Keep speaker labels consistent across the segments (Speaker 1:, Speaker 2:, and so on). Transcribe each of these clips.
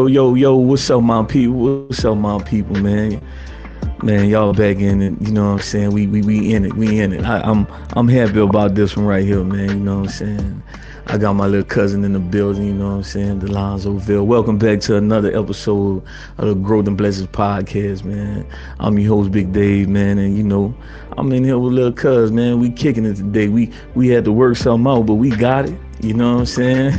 Speaker 1: Yo, what's up, my people? What's up, my people, man? Man, y'all back in it, you know what I'm saying? We in it, we in it. I'm happy about this one right here, man, you know what I'm saying? I got my little cousin in the building, you know what I'm saying? Delanzo Veal. Welcome back to another episode of the Growth and Blessings podcast, man. I'm your host, Big Dave, man, and you know, I'm in here with little cuz, man. We kicking it today. We had to work something out, but we got it. You know what I'm saying?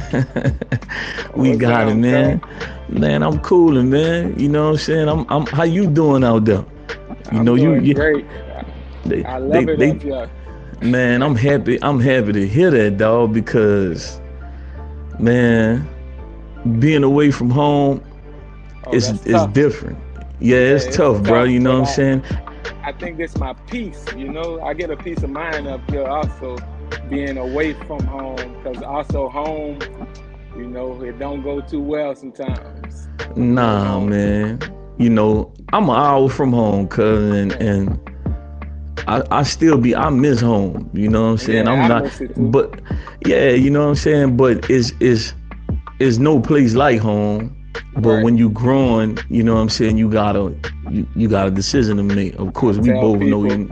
Speaker 1: We
Speaker 2: What's
Speaker 1: got it,
Speaker 2: up,
Speaker 1: man.
Speaker 2: bro?
Speaker 1: Man, I'm coolin', man. You know what I'm saying? I'm how you doing out there? You know,
Speaker 2: I'm doing
Speaker 1: you
Speaker 2: great.
Speaker 1: they
Speaker 2: I
Speaker 1: they
Speaker 2: love it
Speaker 1: they
Speaker 2: up here.
Speaker 1: man, I'm happy to hear that, dog, because man, being away from home
Speaker 2: Oh,
Speaker 1: is
Speaker 2: that's
Speaker 1: is
Speaker 2: tough.
Speaker 1: different. Yeah,
Speaker 2: Yeah,
Speaker 1: it's
Speaker 2: it's
Speaker 1: tough, bro.
Speaker 2: tough,
Speaker 1: You know what
Speaker 2: but
Speaker 1: I'm saying?
Speaker 2: I think it's my peace. I get a peace of mind up here also being away from home because also home, it don't go too well sometimes when you're at
Speaker 1: Nah,
Speaker 2: home.
Speaker 1: man. You know, I'm an hour from home, cuz, and I miss home. You know what I'm saying?
Speaker 2: Yeah,
Speaker 1: I'm
Speaker 2: I
Speaker 1: not,
Speaker 2: miss it too.
Speaker 1: but yeah, you know what I'm saying. But it's no place like home. But
Speaker 2: Right.
Speaker 1: when you growing, you know what I'm saying, you got a decision to make. Of
Speaker 2: I
Speaker 1: course, we
Speaker 2: tell
Speaker 1: both know
Speaker 2: people,
Speaker 1: you.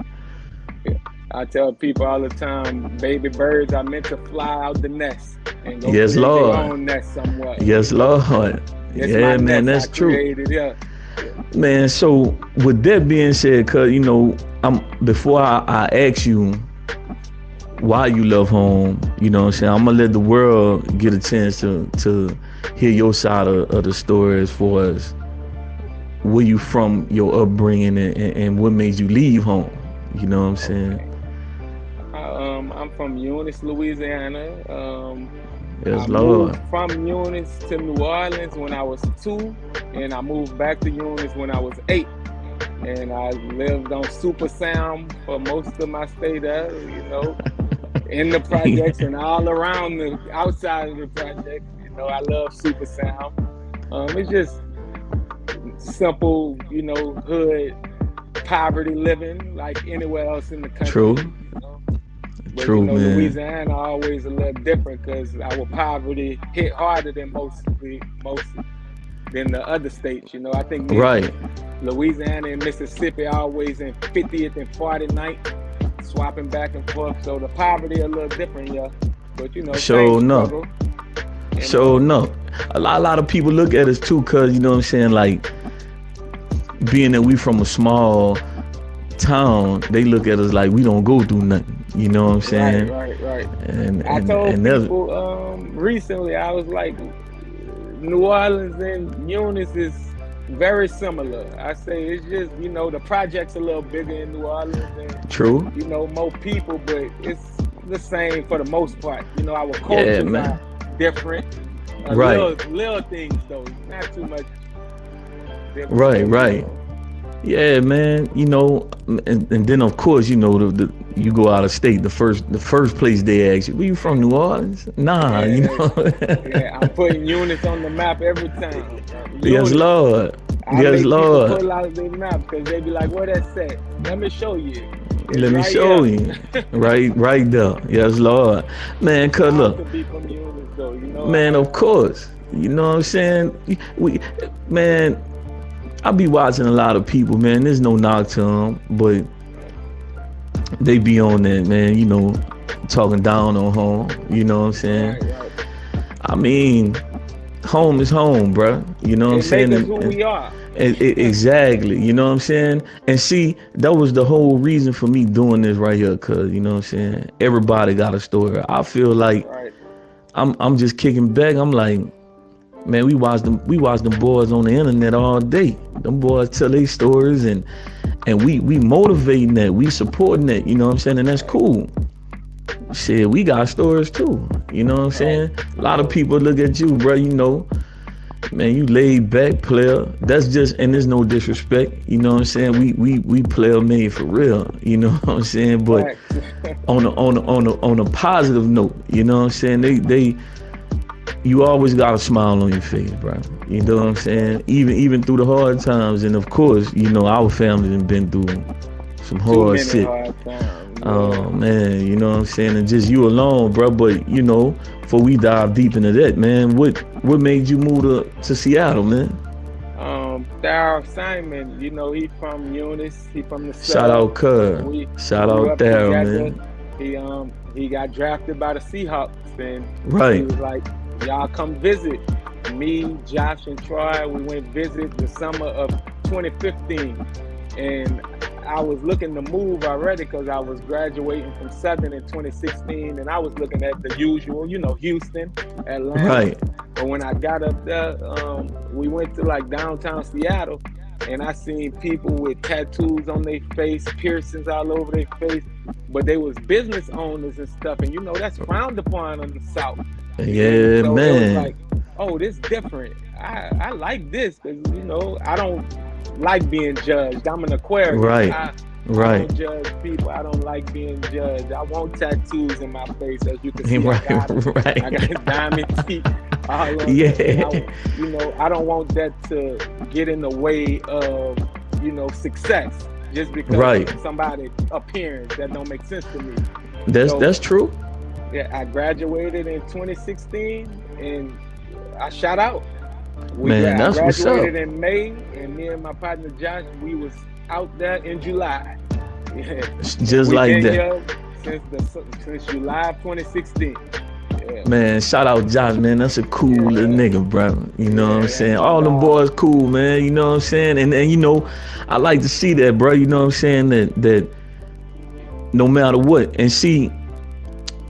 Speaker 2: I tell people all the time, baby birds are meant to fly out the nest and go
Speaker 1: Yes,
Speaker 2: create their
Speaker 1: Lord.
Speaker 2: own nest somewhere.
Speaker 1: Yes, Lord.
Speaker 2: It's my
Speaker 1: Yeah, man,
Speaker 2: nest I
Speaker 1: that's true.
Speaker 2: created. Yeah.
Speaker 1: Man, so with that being said, cuz you know, I'm before I ask you why you love home, you know what I'm saying? I'm gonna let the world get a chance to hear your side of the story as far as where you from, your upbringing, and what made you leave home. You know what I'm saying?
Speaker 2: Okay. I'm from Eunice, Louisiana. I
Speaker 1: Yes,
Speaker 2: moved
Speaker 1: Lord.
Speaker 2: from Eunice to New Orleans when I was 2, and I moved back to Eunice when I was 8. And I lived on Super Sound for most of my stay there, in the projects and all around the outside of the projects. I love Super Sound. It's just simple, hood poverty living like anywhere else in the
Speaker 1: True.
Speaker 2: country. But
Speaker 1: True, man.
Speaker 2: Louisiana always a little different because our poverty hit harder than most than the other states. I think
Speaker 1: Right.
Speaker 2: Louisiana and Mississippi always in 50th and 49th, swapping back and forth. So the poverty a little different, yeah. But same
Speaker 1: So no.
Speaker 2: struggle. And
Speaker 1: So no. A lot of people look at us too, cause you know what I'm saying, like being that we from a small town, they look at us like we don't go through nothing. You know what I'm
Speaker 2: right,
Speaker 1: saying?
Speaker 2: right, right.
Speaker 1: And
Speaker 2: I
Speaker 1: and
Speaker 2: told
Speaker 1: and that's
Speaker 2: people recently, I was like, New Orleans and Eunice is very similar. I say it's just, the project's a little bigger in New Orleans and,
Speaker 1: true.
Speaker 2: more people, but it's the same for the most part. Our
Speaker 1: Yeah,
Speaker 2: cultures
Speaker 1: man.
Speaker 2: are different.
Speaker 1: Right.
Speaker 2: Little things though, not too much different
Speaker 1: Right.
Speaker 2: though,
Speaker 1: Right. Yeah, man. You know, and then of course, you know, the you go out of state. The first place they ask you, where you from? New Orleans? Nah, you
Speaker 2: Yeah,
Speaker 1: know.
Speaker 2: yeah. I'm putting Eunice on the map every time.
Speaker 1: Yes,
Speaker 2: Eunice.
Speaker 1: Lord.
Speaker 2: I
Speaker 1: Yes,
Speaker 2: make people
Speaker 1: Lord.
Speaker 2: pull out their map because they be like, "Where that at? Let me show you. It's
Speaker 1: Let me
Speaker 2: right
Speaker 1: show
Speaker 2: here."
Speaker 1: you. Right there. Yes, Lord. Man, cause
Speaker 2: Proud
Speaker 1: look,
Speaker 2: to be from Eunice, though.
Speaker 1: man, of course. You know what I'm saying? Man, I be watching a lot of people, man. There's no knock to them, but they be on that, man, you know, talking down on home. You know what I'm saying?
Speaker 2: Right, right.
Speaker 1: I mean, home is home, bruh. You know what I'm
Speaker 2: It make
Speaker 1: saying?
Speaker 2: us who we are.
Speaker 1: Exactly. You know what I'm saying? And see, that was the whole reason for me doing this right here, cause you know what I'm saying? Everybody got a story. I feel like
Speaker 2: Right.
Speaker 1: I'm just kicking back. I'm like, man, we watch them boys on the internet all day. Them boys tell their stories and we motivating that, we supporting that, you know what I'm saying? And that's
Speaker 2: Right.
Speaker 1: cool. Shit, we got stories too. You know what I'm
Speaker 2: Right.
Speaker 1: saying? A lot of people look at you, bro, you know, man, you laid back player. That's just, and there's no disrespect. You know what I'm saying? We player made for real. You know what I'm saying? But
Speaker 2: Facts.
Speaker 1: on a positive note, you know what I'm saying? They you always got a smile on your face, bro. You know what I'm saying? Even through the hard times, and of course, you know our family has been through some
Speaker 2: Too
Speaker 1: hard
Speaker 2: many
Speaker 1: shit.
Speaker 2: hard times.
Speaker 1: Oh man, you know what I'm saying, and just you alone, bro. But you know, before we dive deep into that, man, what made you move to Seattle, man?
Speaker 2: Darryl Simon, he from Eunice, he from the
Speaker 1: Shout
Speaker 2: sub.
Speaker 1: out, Cuz.
Speaker 2: We
Speaker 1: Shout
Speaker 2: grew
Speaker 1: out
Speaker 2: up
Speaker 1: there,
Speaker 2: together.
Speaker 1: man.
Speaker 2: He got drafted by the Seahawks, and he
Speaker 1: Right,
Speaker 2: was like, "Y'all come visit." Me, Josh, and Troy, we went visit the summer of 2015, and I was looking to move already because I was graduating from Southern in 2016, and I was looking at the usual, Houston, Atlanta.
Speaker 1: right,
Speaker 2: But when I got up there, we went to like downtown Seattle, and I seen people with tattoos on their face, piercings all over their face, but they was business owners and stuff, and that's frowned upon in the South. And
Speaker 1: yeah,
Speaker 2: so it was
Speaker 1: man.
Speaker 2: like, oh, this different. I like this because I don't like being judged. I'm an Aquarius.
Speaker 1: Right,
Speaker 2: I
Speaker 1: right,
Speaker 2: don't judge people. I don't like being judged. I want tattoos in my face, as you can see. I
Speaker 1: right,
Speaker 2: got them. I
Speaker 1: right.
Speaker 2: got diamond teeth all on there, and
Speaker 1: Yeah,
Speaker 2: I don't want that to get in the way of success just because
Speaker 1: right.
Speaker 2: of somebody appearance that don't make sense to me.
Speaker 1: That's
Speaker 2: So
Speaker 1: that's true,
Speaker 2: yeah, I graduated in 2016, and I shot out.
Speaker 1: man.
Speaker 2: I
Speaker 1: That's what's up.
Speaker 2: graduated in May, and me and my partner Josh, we was out there in July. Yeah.
Speaker 1: Just
Speaker 2: We've
Speaker 1: like
Speaker 2: been
Speaker 1: that.
Speaker 2: here since July of 2016. Yeah,
Speaker 1: Man, shout out Josh, man. That's a cool little
Speaker 2: yeah,
Speaker 1: nigga, bro. You know what I'm
Speaker 2: yeah.
Speaker 1: saying?
Speaker 2: My
Speaker 1: All them
Speaker 2: dog.
Speaker 1: boys cool, man. You know what I'm saying? And I like to see that, bro. You know what I'm saying? That no matter what. And see,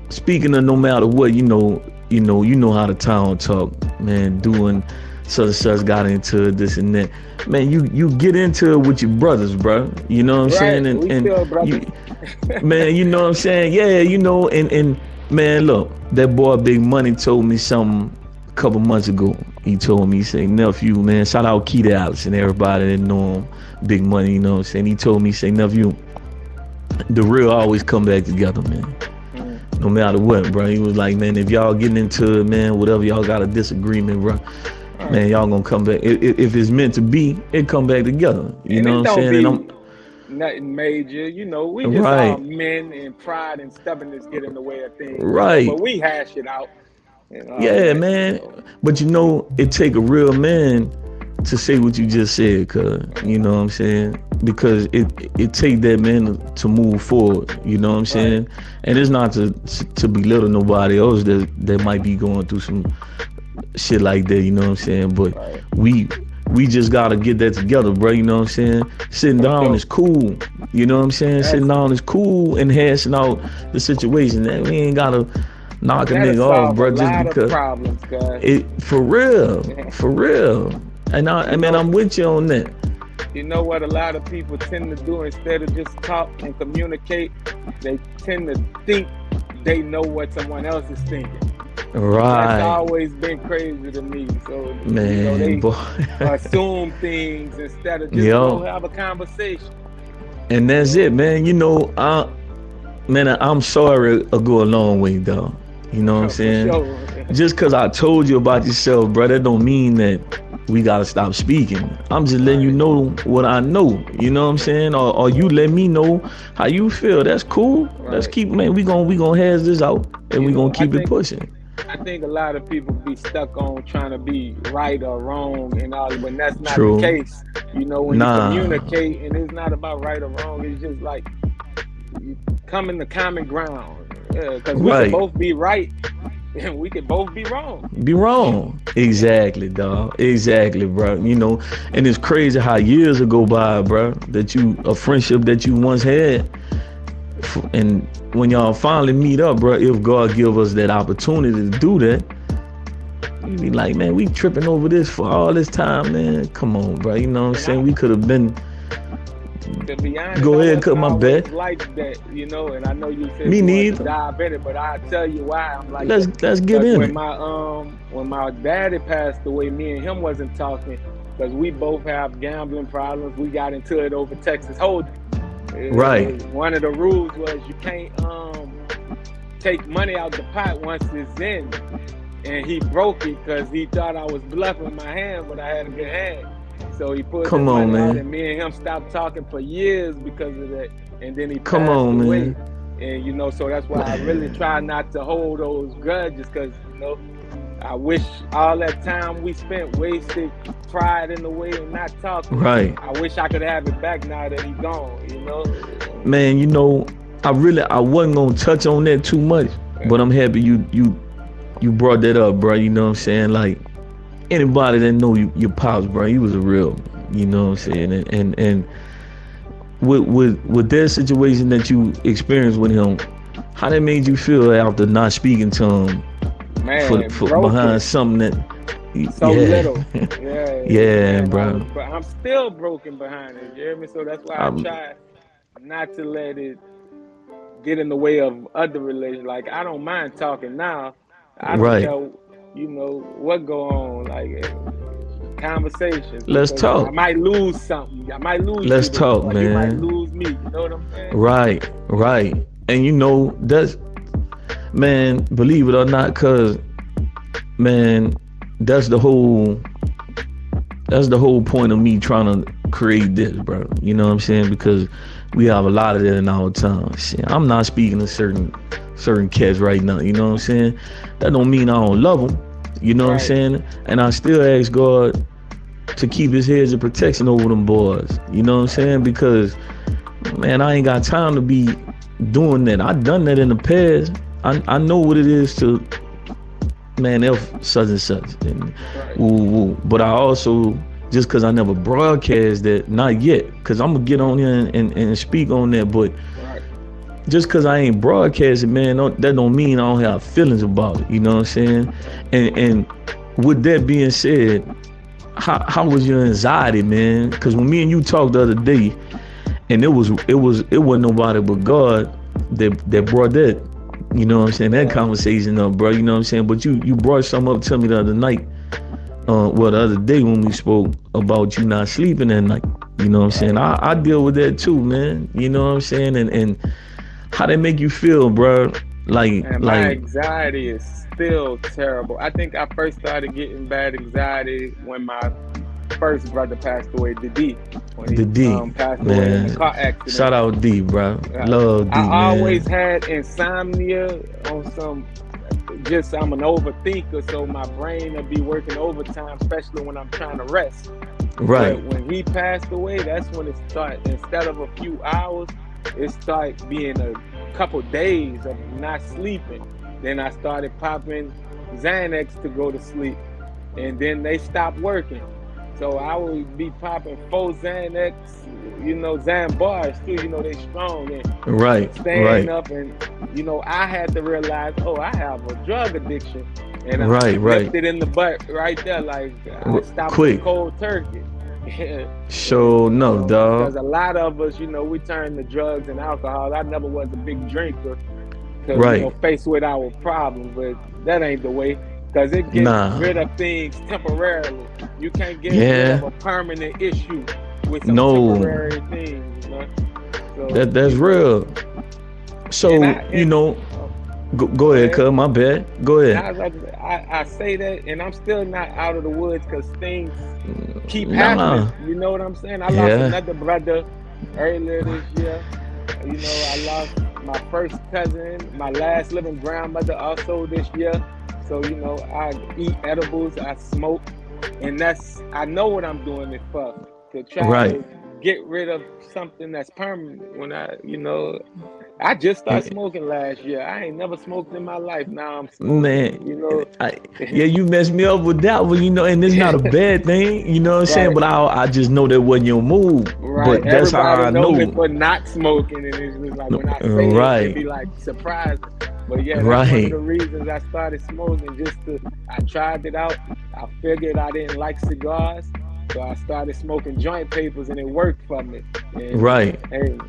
Speaker 1: speaking of no matter what, you know how the town talk, man, doing such and such got into this and that. Man, you get into it with your brothers, bro. You know what I'm saying?
Speaker 2: Right,
Speaker 1: And
Speaker 2: we
Speaker 1: and
Speaker 2: still
Speaker 1: you
Speaker 2: brothers.
Speaker 1: man, you know what I'm saying? Yeah, and man, look, that boy Big Money told me something a couple months ago. He told me, he said, nephew, man, shout out Keita Alex and everybody that know him, Big Money, you know what I'm saying? He told me, say, nephew, the real always come back together, man.
Speaker 2: Mm,
Speaker 1: No matter what, bro. He was like, man, if y'all getting into it, man, whatever y'all got a disagreement, bro,
Speaker 2: right.
Speaker 1: man, y'all gonna come back. If it's meant to be, it come back together. You
Speaker 2: And
Speaker 1: know what
Speaker 2: it
Speaker 1: I'm
Speaker 2: don't
Speaker 1: saying? And
Speaker 2: be
Speaker 1: I'm
Speaker 2: nothing major, we just all
Speaker 1: right,
Speaker 2: men, and pride and stubbornness get in the way of things,
Speaker 1: right.
Speaker 2: but we hash it out and all
Speaker 1: Yeah,
Speaker 2: that.
Speaker 1: man. But it take a real man to say what you just said, cuz, you know what I'm saying? Because it take that man to move forward, you know what I'm
Speaker 2: Right.
Speaker 1: saying? And it's not to belittle nobody else that might be going through some shit like that, you know what I'm saying? But
Speaker 2: Right.
Speaker 1: we just gotta get that together, bro, you know what I'm saying? Sitting
Speaker 2: For
Speaker 1: down
Speaker 2: sure.
Speaker 1: is cool, you know what I'm saying? Sitting
Speaker 2: That's
Speaker 1: down is cool and hashing out the situation. That we ain't gotta knock a
Speaker 2: that'll
Speaker 1: nigga off,
Speaker 2: solve a
Speaker 1: bro, just
Speaker 2: lot of
Speaker 1: because
Speaker 2: problems, guys.
Speaker 1: it for real, for real. And I
Speaker 2: You
Speaker 1: mean,
Speaker 2: know,
Speaker 1: I'm with you on that.
Speaker 2: you know what a lot of people tend to do instead of just talk and communicate, they tend to think they know what someone else is thinking. That's
Speaker 1: Right,
Speaker 2: always been crazy to me. So,
Speaker 1: man,
Speaker 2: they
Speaker 1: boy.
Speaker 2: assume things instead of just go
Speaker 1: Yo,
Speaker 2: have a conversation.
Speaker 1: and
Speaker 2: You
Speaker 1: that's
Speaker 2: know,
Speaker 1: it, man. I'm sorry. It'll go a long way, though. You know what I'm
Speaker 2: for
Speaker 1: saying?
Speaker 2: sure.
Speaker 1: Just cause I told you about yourself, bro, that don't mean that we gotta stop speaking. I'm just letting you
Speaker 2: Right.
Speaker 1: know what I know. You know what I'm saying? Or you let me know how you feel. That's cool. Let's
Speaker 2: Right.
Speaker 1: keep, man. We gonna hash this out and
Speaker 2: You
Speaker 1: we gonna
Speaker 2: know, I
Speaker 1: keep it
Speaker 2: think
Speaker 1: pushing.
Speaker 2: I think a lot of people be stuck on trying to be right or wrong and all, when that's not the
Speaker 1: True.
Speaker 2: case. When you
Speaker 1: Nah.
Speaker 2: communicate, and it's not about right or wrong, it's just like you come in the common ground. Because we could
Speaker 1: Right.
Speaker 2: both be right and we could both be wrong.
Speaker 1: Be wrong. Exactly, dog. Exactly, bro. And it's crazy how years go by, bro, a friendship that you once had, and when y'all finally meet up, bro, if God give us that opportunity to do that, you be like, man, we tripping over this for all this time, man. Come on, bro. You know what I'm
Speaker 2: And I,
Speaker 1: saying? We could have been.
Speaker 2: to be honest,
Speaker 1: Go
Speaker 2: I
Speaker 1: ahead, cut
Speaker 2: wasn't
Speaker 1: my
Speaker 2: always
Speaker 1: bet.
Speaker 2: like that, and I know you said
Speaker 1: Me
Speaker 2: you wanted to
Speaker 1: neither.
Speaker 2: dive in it, but I'll tell you why I'm like that.
Speaker 1: Let's get
Speaker 2: Because
Speaker 1: in
Speaker 2: when
Speaker 1: it.
Speaker 2: my daddy passed away, me and him wasn't talking because we both have gambling problems. We got into it over Texas Hold'em.
Speaker 1: Right.
Speaker 2: One of the rules was you can't take money out the pot once it's in, and he broke it because he thought I was bluffing my hand, but I had a good hand. So he pulled the
Speaker 1: Come on,
Speaker 2: money out,
Speaker 1: man.
Speaker 2: and me and him stopped talking for years because of that. And then he
Speaker 1: Come
Speaker 2: passed
Speaker 1: on,
Speaker 2: away.
Speaker 1: man.
Speaker 2: And you know, so that's why I really try not to hold those grudges, because you know, I wish all that time we spent wasted, pride in the way and not talking.
Speaker 1: Right.
Speaker 2: I wish I could have it back now that he's gone, you know.
Speaker 1: Man, you know, I wasn't gonna touch on that too much, but I'm happy you brought that up, bro. You know what I'm saying? Like, anybody that know your pops, bro, he was a real, you know what I'm saying? And with that situation that you experienced with him, how that made you feel after not speaking to him?
Speaker 2: Man,
Speaker 1: for behind something that
Speaker 2: so little.
Speaker 1: Yeah, bro.
Speaker 2: But I'm still broken behind it, you hear me? So that's why I try not to let it get in the way of other relations. Like, I don't mind talking now. I don't care, you know, what go on, like conversations.
Speaker 1: Let's talk.
Speaker 2: I might lose something. I might lose
Speaker 1: Let's talk, man.
Speaker 2: You might lose me. You know what I'm saying?
Speaker 1: Right. And you know, that's, man, believe it or not, cause man, that's the whole point of me trying to create this, bro. You know what I'm saying? Because we have a lot of that in our time. Shit, I'm not speaking to certain cats right now. You know what I'm saying? That don't mean I don't love them. You know what I'm saying? And I still ask God to keep his hedge of protection over them boys. You know what I'm saying? Because, man, I ain't got time to be doing that. I done that in the past. I know what it is to, man, F such and such. And woo. But I also, just because I never broadcast that, not yet, because I'm going to get on here and speak on that, but just because I ain't broadcasting, man, that don't mean I don't have feelings about it. You know what I'm saying? And with that being said, how was your anxiety, man? Because when me and you talked the other day, and it wasn't nobody but God that brought that, you know what I'm saying, that conversation up, bro. You know what I'm saying? But you brought something up to me the other night, the other day when we spoke about you not sleeping at night. You know what I'm saying? I deal with that too, man. You know what I'm saying? And how they make you feel, bro?
Speaker 2: Man, my anxiety is still terrible. I think I first started getting bad anxiety when my first brother passed away, the D. When he passed away in a car accident.
Speaker 1: Shout out D, bro. Love D, man.
Speaker 2: I always had insomnia on some, just I'm an overthinker, so my brain will be working overtime, especially when I'm trying to rest.
Speaker 1: Right.
Speaker 2: But when he passed away, that's when it started. Instead of a few hours, it started being a couple days of not sleeping. Then I started popping Xanax to go to sleep, and then they stopped working. So I would be popping 4 Xanax, you know, Xan bars too, you know, they strong. And staying up, and, you know, I had to realize, I have a drug addiction. And I ripped it in the butt right there, like, I stopped quick. Cold turkey.
Speaker 1: So, no, dog.
Speaker 2: Because a lot of us, you know, we turn to drugs and alcohol. I never was a big drinker, because, you know, faced with our problems, but that ain't the way. Because it gets rid of things temporarily. You can't get rid of a permanent issue with some temporary things, you know? So,
Speaker 1: that's real. So, you know, go ahead, cuz, my bad. Go ahead.
Speaker 2: I say that, and I'm still not out of the woods because things keep happening. You know what I'm saying? I lost another brother earlier this year. You know, I lost my first cousin, my last living grandmother also this year. So, you know, I eat edibles, I smoke, and I know what I'm doing it for, to try to get rid of something that's permanent. When I just started smoking last year. I ain't never smoked in my life. Now I'm smoking,
Speaker 1: man.
Speaker 2: You know,
Speaker 1: you messed me up with that one, you know, and it's not a bad thing, you know what I'm saying? But I just know that wasn't your move.
Speaker 2: Right.
Speaker 1: But that's
Speaker 2: everybody
Speaker 1: how I know.
Speaker 2: Me for not smoking, and it's just like when I say it be like surprised. But yeah, that's one of the reasons I started smoking. I tried it out. I figured I didn't like cigars, so I started smoking joint papers, and it worked for me. And,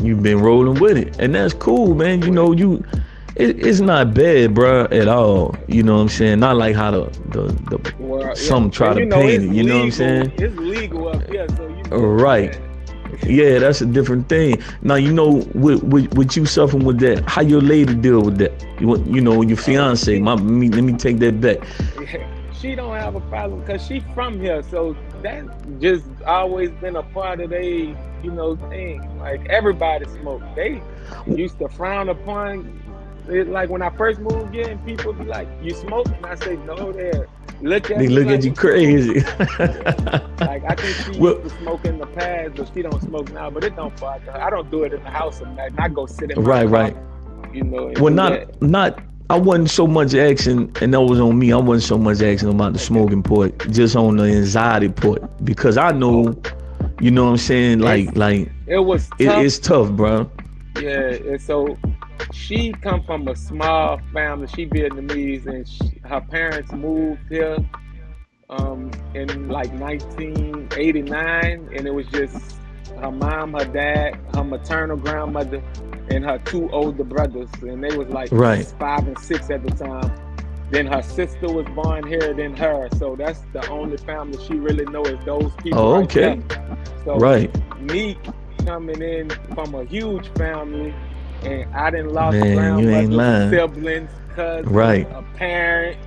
Speaker 1: you've been rolling with it, and that's cool, man. You know, it's not bad, bro, at all. You know what I'm saying? Not like how some try to paint it. You know what I'm saying?
Speaker 2: It's legal up here, so you know.
Speaker 1: Right. Yeah, that's a different thing. Now, you know, with you suffering with that, how your lady deal with that? You know, your fiance. Let me take that back.
Speaker 2: She don't have a problem because she from here, so that just always been a part of like everybody smoked. They used to frown upon it. Like when I first moved in, people be like, "You smoke?" And I say, "No." They look at
Speaker 1: They
Speaker 2: me
Speaker 1: look
Speaker 2: like,
Speaker 1: at you
Speaker 2: "What
Speaker 1: crazy.
Speaker 2: Like I think she
Speaker 1: Well,
Speaker 2: used to smoke in the past, but she don't smoke now. But it don't bother her. I don't do it in the house or nothing. I go sit in my car,
Speaker 1: right.
Speaker 2: and
Speaker 1: Well,
Speaker 2: do that.
Speaker 1: not. I wasn't so much asking, and that was on me. I wasn't so much asking about the
Speaker 2: Okay.
Speaker 1: smoking part, just on the anxiety part, because I
Speaker 2: Oh,
Speaker 1: know, you know what I'm saying.
Speaker 2: it's
Speaker 1: Like
Speaker 2: it was
Speaker 1: it,
Speaker 2: tough.
Speaker 1: it's tough, bro.
Speaker 2: Yeah, and so she come from a small family. She Vietnamese, and her parents moved here in like 1989, and it was just her mom, her dad, her maternal grandmother, and her two older brothers, and they was like
Speaker 1: Right.
Speaker 2: 5 and 6 at the time. Then her sister was born here, then her. So that's the only family she really know is those people
Speaker 1: Oh,
Speaker 2: right there.
Speaker 1: okay.
Speaker 2: So
Speaker 1: Right.
Speaker 2: me coming in from a huge family, and I done lost
Speaker 1: Man, you ain't
Speaker 2: grandmothers,
Speaker 1: lying.
Speaker 2: siblings, cousins,
Speaker 1: Right.
Speaker 2: a parent.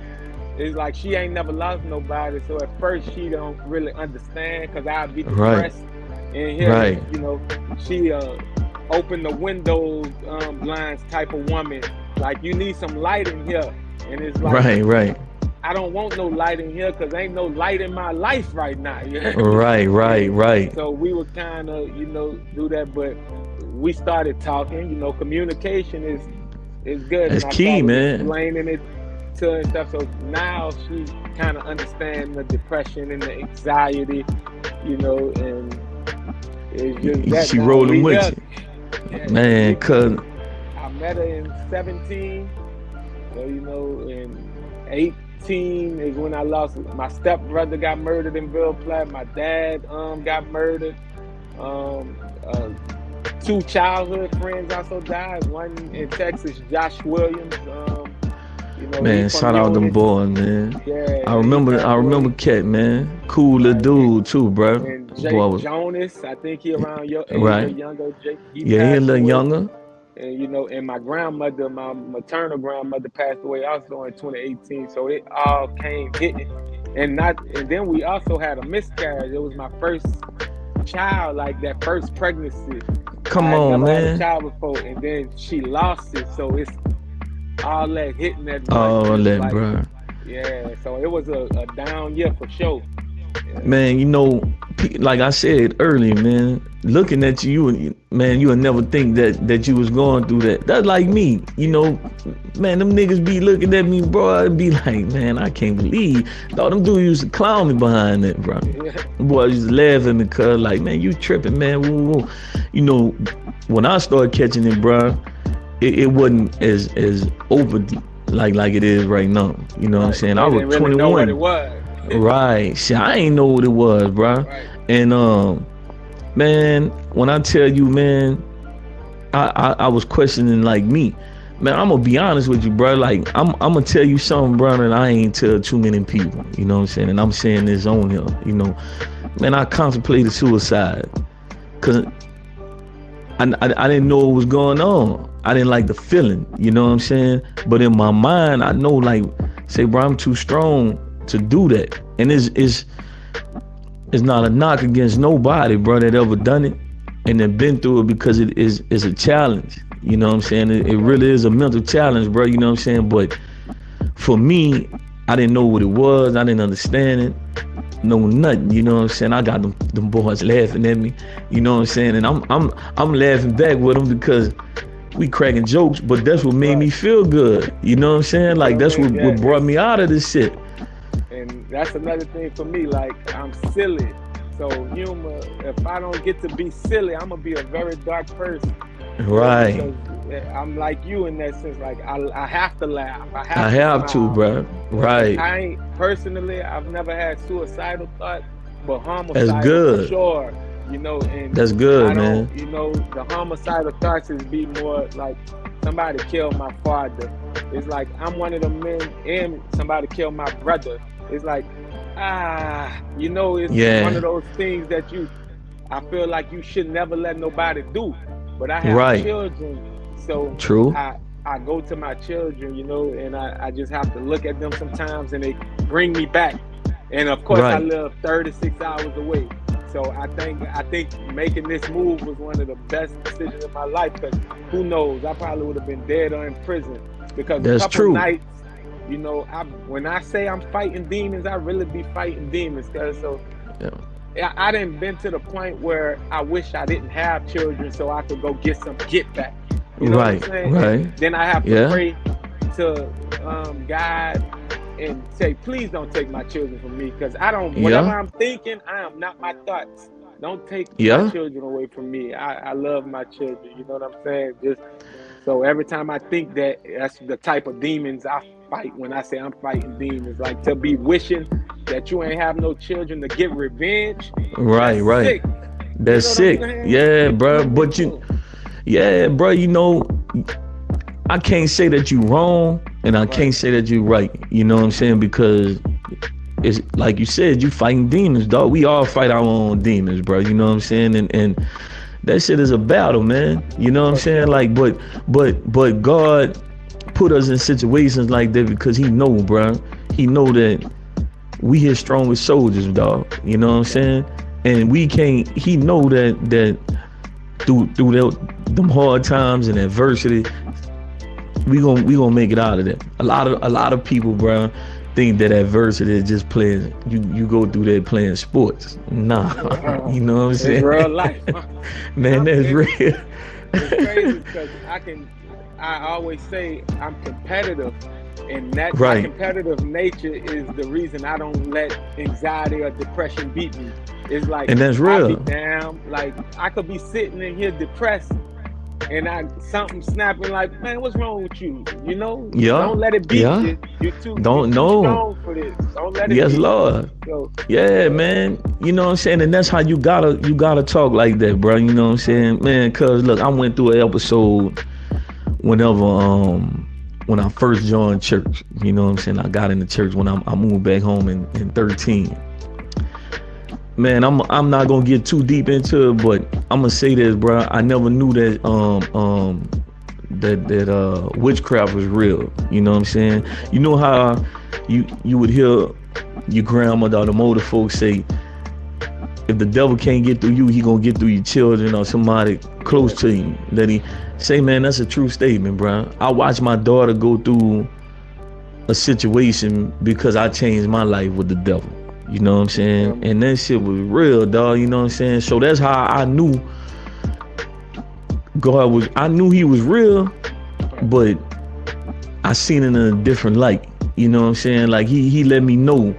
Speaker 2: It's like she ain't never lost nobody. So at first she don't really understand because I'd be
Speaker 1: Right.
Speaker 2: depressed. And here,
Speaker 1: Right.
Speaker 2: she open the windows blinds type of woman. Like, you need some light in here. And it's like,
Speaker 1: Right.
Speaker 2: I don't want no light in here because ain't no light in my life right now. You hear me?
Speaker 1: Right.
Speaker 2: So we would kind of, do that, but we started talking. Communication is good,
Speaker 1: That's
Speaker 2: and I
Speaker 1: key,
Speaker 2: started
Speaker 1: man.
Speaker 2: explaining it to her and stuff. So now she kind of understands the depression and the anxiety, and it's just that
Speaker 1: She
Speaker 2: now
Speaker 1: rolling
Speaker 2: we
Speaker 1: with
Speaker 2: here.
Speaker 1: you,
Speaker 2: Yeah,
Speaker 1: man. Cause
Speaker 2: I met her in 17, so in 18 is when I lost my stepbrother. Got murdered in Ville Platte. My dad got murdered. Two childhood friends also died. One in Texas, Josh Williams. He
Speaker 1: man,
Speaker 2: from
Speaker 1: shout out them
Speaker 2: Eunice.
Speaker 1: boys, man.
Speaker 2: Yeah,
Speaker 1: I
Speaker 2: he
Speaker 1: remember
Speaker 2: passed away.
Speaker 1: Cat, man. Cool little
Speaker 2: Right.
Speaker 1: dude too, bro.
Speaker 2: And
Speaker 1: Boy,
Speaker 2: Jake Jonas, I think he around your age or
Speaker 1: right.
Speaker 2: younger. Jake, he
Speaker 1: Yeah, he a
Speaker 2: passed
Speaker 1: little
Speaker 2: away.
Speaker 1: younger.
Speaker 2: And and my grandmother, my maternal grandmother, passed away also in 2018. So it all came hitting, and then we also had a miscarriage. It was my first child, like that first pregnancy.
Speaker 1: Come
Speaker 2: I had
Speaker 1: on,
Speaker 2: never had a
Speaker 1: man.
Speaker 2: child before, and then she lost it. So it's all that hitting at once.
Speaker 1: Oh,
Speaker 2: It's
Speaker 1: that,
Speaker 2: like,
Speaker 1: bro.
Speaker 2: yeah. So it was a down year for sure. Yeah.
Speaker 1: Man, like I said earlier, man, looking at you, man, you would never think that you was going through that. That's like me, man, them niggas be looking at me, bro. I'd be like, man, I can't believe. Thought them dudes used to clown me behind that, bro. Boy, I used to laugh at me, cuz, like, man, you tripping, man. Woo. When I started catching it, bro, it wasn't as open like it is right now. You know what I'm saying?
Speaker 2: They
Speaker 1: I was
Speaker 2: didn't really
Speaker 1: 21.
Speaker 2: know what it was.
Speaker 1: Right. See, I ain't know what it was, bro.
Speaker 2: Right.
Speaker 1: And man, when I tell you, man, I was questioning like me. Man, I'm gonna be honest with you, bro. Like, I'm gonna tell you something, bro, that I ain't tell too many people. You know what I'm saying? And I'm saying this on here. Man, I contemplated suicide because I didn't know what was going on. I didn't like the feeling. You know what I'm saying? But in my mind, I know, like, say, bro, I'm too strong to do that. And it's not a knock against nobody, bro, that ever done it and then been through it, because it is a challenge. You know what I'm saying? It really is a mental challenge, bro. You know what I'm saying? But for me, I didn't know what it was. I didn't understand it. No nothing. You know what I'm saying? I got them boys laughing at me. You know what I'm saying? And I'm laughing back with them because we cracking jokes, but that's what made me feel good. You know what I'm saying? Like, that's what brought me out of this shit.
Speaker 2: And that's another thing for me. Like, I'm silly. So humor, if I don't get to be silly, I'm gonna be a very dark person.
Speaker 1: Right.
Speaker 2: Because I'm like you in that sense. Like, I have to laugh.
Speaker 1: I have to, bro. Right.
Speaker 2: I ain't personally. I've never had suicidal thoughts, but homicidal
Speaker 1: That's good.
Speaker 2: for sure. And
Speaker 1: that's good, man.
Speaker 2: The homicidal thoughts is be more like somebody killed my father. It's like I'm one of the men, and somebody killed my brother. It's like, it's one of those things that I feel like you should never let nobody do. But I have children, so
Speaker 1: true.
Speaker 2: I go to my children, and I just have to look at them sometimes, and they bring me back. And of course, I live 36 hours away. So I think making this move was one of the best decisions in my life, because who knows, I probably would have been dead or in prison, because a
Speaker 1: That's
Speaker 2: couple
Speaker 1: true.
Speaker 2: nights, you know, when I say I'm fighting demons, I really be fighting demons. Cause so I didn't been to the point where I wish I didn't have children so I could go get some get back. You know what I'm saying?
Speaker 1: Right.
Speaker 2: And then I have to
Speaker 1: Yeah.
Speaker 2: pray to God and say, please don't take my children from me, because I don't. Whatever I'm thinking, I am not my thoughts. Don't take my children away from me. I love my children. You know what I'm saying? Just so every time I think that, that's the type of demons I fight when I say I'm fighting demons. Like, to be wishing that you ain't have no children to get revenge.
Speaker 1: Right.
Speaker 2: That's sick.
Speaker 1: That's sick. Yeah, bro. But bro, you know, I can't say that you wrong and I can't say that you right. You know what I'm saying? Because it's like you said, you fighting demons, dog. We all fight our own demons, bro. You know what I'm saying? And that shit is a battle, man. You know what I'm saying? Like, but God put us in situations like that because he know, bro. He know that we his strongest soldiers, dog. You know what I'm saying? And we can't, he know that through them hard times and adversity, we gonna make it out of that. A lot of people, bro, think that adversity is just playing. You go through that playing sports. Nah, you know what I'm saying?
Speaker 2: It's real life,
Speaker 1: man. That's real.
Speaker 2: It's crazy because I always say I'm competitive, and that my competitive nature is the reason I don't let anxiety or depression beat me. It's like,
Speaker 1: and that's real.
Speaker 2: I be down, like I could be sitting in here depressed, and something snapping like, man, what's wrong with you? You know? Don't let it beat you. You're too strong for this. Don't let it
Speaker 1: Yes,
Speaker 2: beat
Speaker 1: Lord.
Speaker 2: You. So,
Speaker 1: man. You know what I'm saying? And that's how you gotta talk like that, bro. You know what I'm saying? Man, cause look, I went through an episode when I first joined church. You know what I'm saying? I got into church when I moved back home in 13. Man, I'm not gonna get too deep into it, but I'm gonna say this, bro. I never knew that that witchcraft was real. You know what I'm saying? You know how you would hear your grandmother or the older folks say, if the devil can't get through you, he gonna get through your children or somebody close to you. That he say, man, that's a true statement, bro. I watched my daughter go through a situation because I changed my life with the devil. You know what I'm saying? And that shit was real, dog. You know what I'm saying? So that's how I knew God was. I knew he was real, but I seen it in a different light. You know what I'm saying? Like he let me know,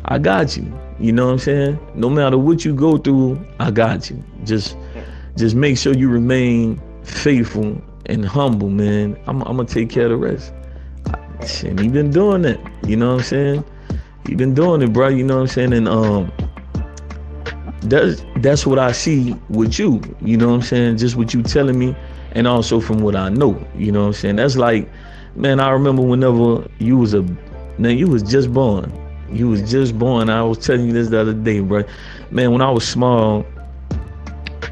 Speaker 1: I got you. You know what I'm saying? No matter what you go through, I got you. Just make sure you remain faithful and humble, man. I'm gonna take care of the rest. And he been doing that. You know what I'm saying? He been doing it, bro. You know what I'm saying? And that's what I see with you. You know what I'm saying? Just what you telling me, and also from what I know. You know what I'm saying? That's like, man, I remember whenever you was just born. You was just born. I was telling you this the other day, bro. Man, when I was small,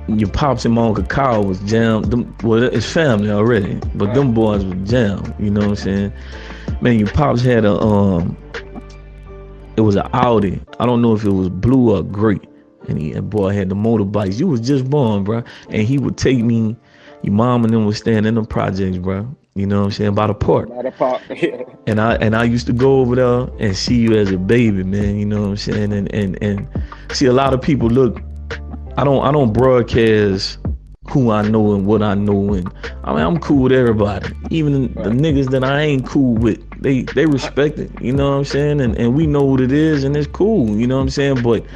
Speaker 1: your pops and my Uncle Kyle was jammed. Well, it's family already, but them boys was jammed. You know what I'm saying? Man, your pops had it was an Audi. I don't know if it was blue or gray. And boy had the motorbikes. You was just born, bro. And he would take me, your mom and them was staying in the projects, bro. You know what I'm saying? By the park. And I used to go over there and see you as a baby, man. You know what I'm saying? And see, a lot of people look, I don't broadcast who I know and what I know, and I mean, I'm cool with everybody, even the niggas that I ain't cool with. They respect it, you know what I'm saying, and we know what it is, and it's cool, you know what I'm saying. But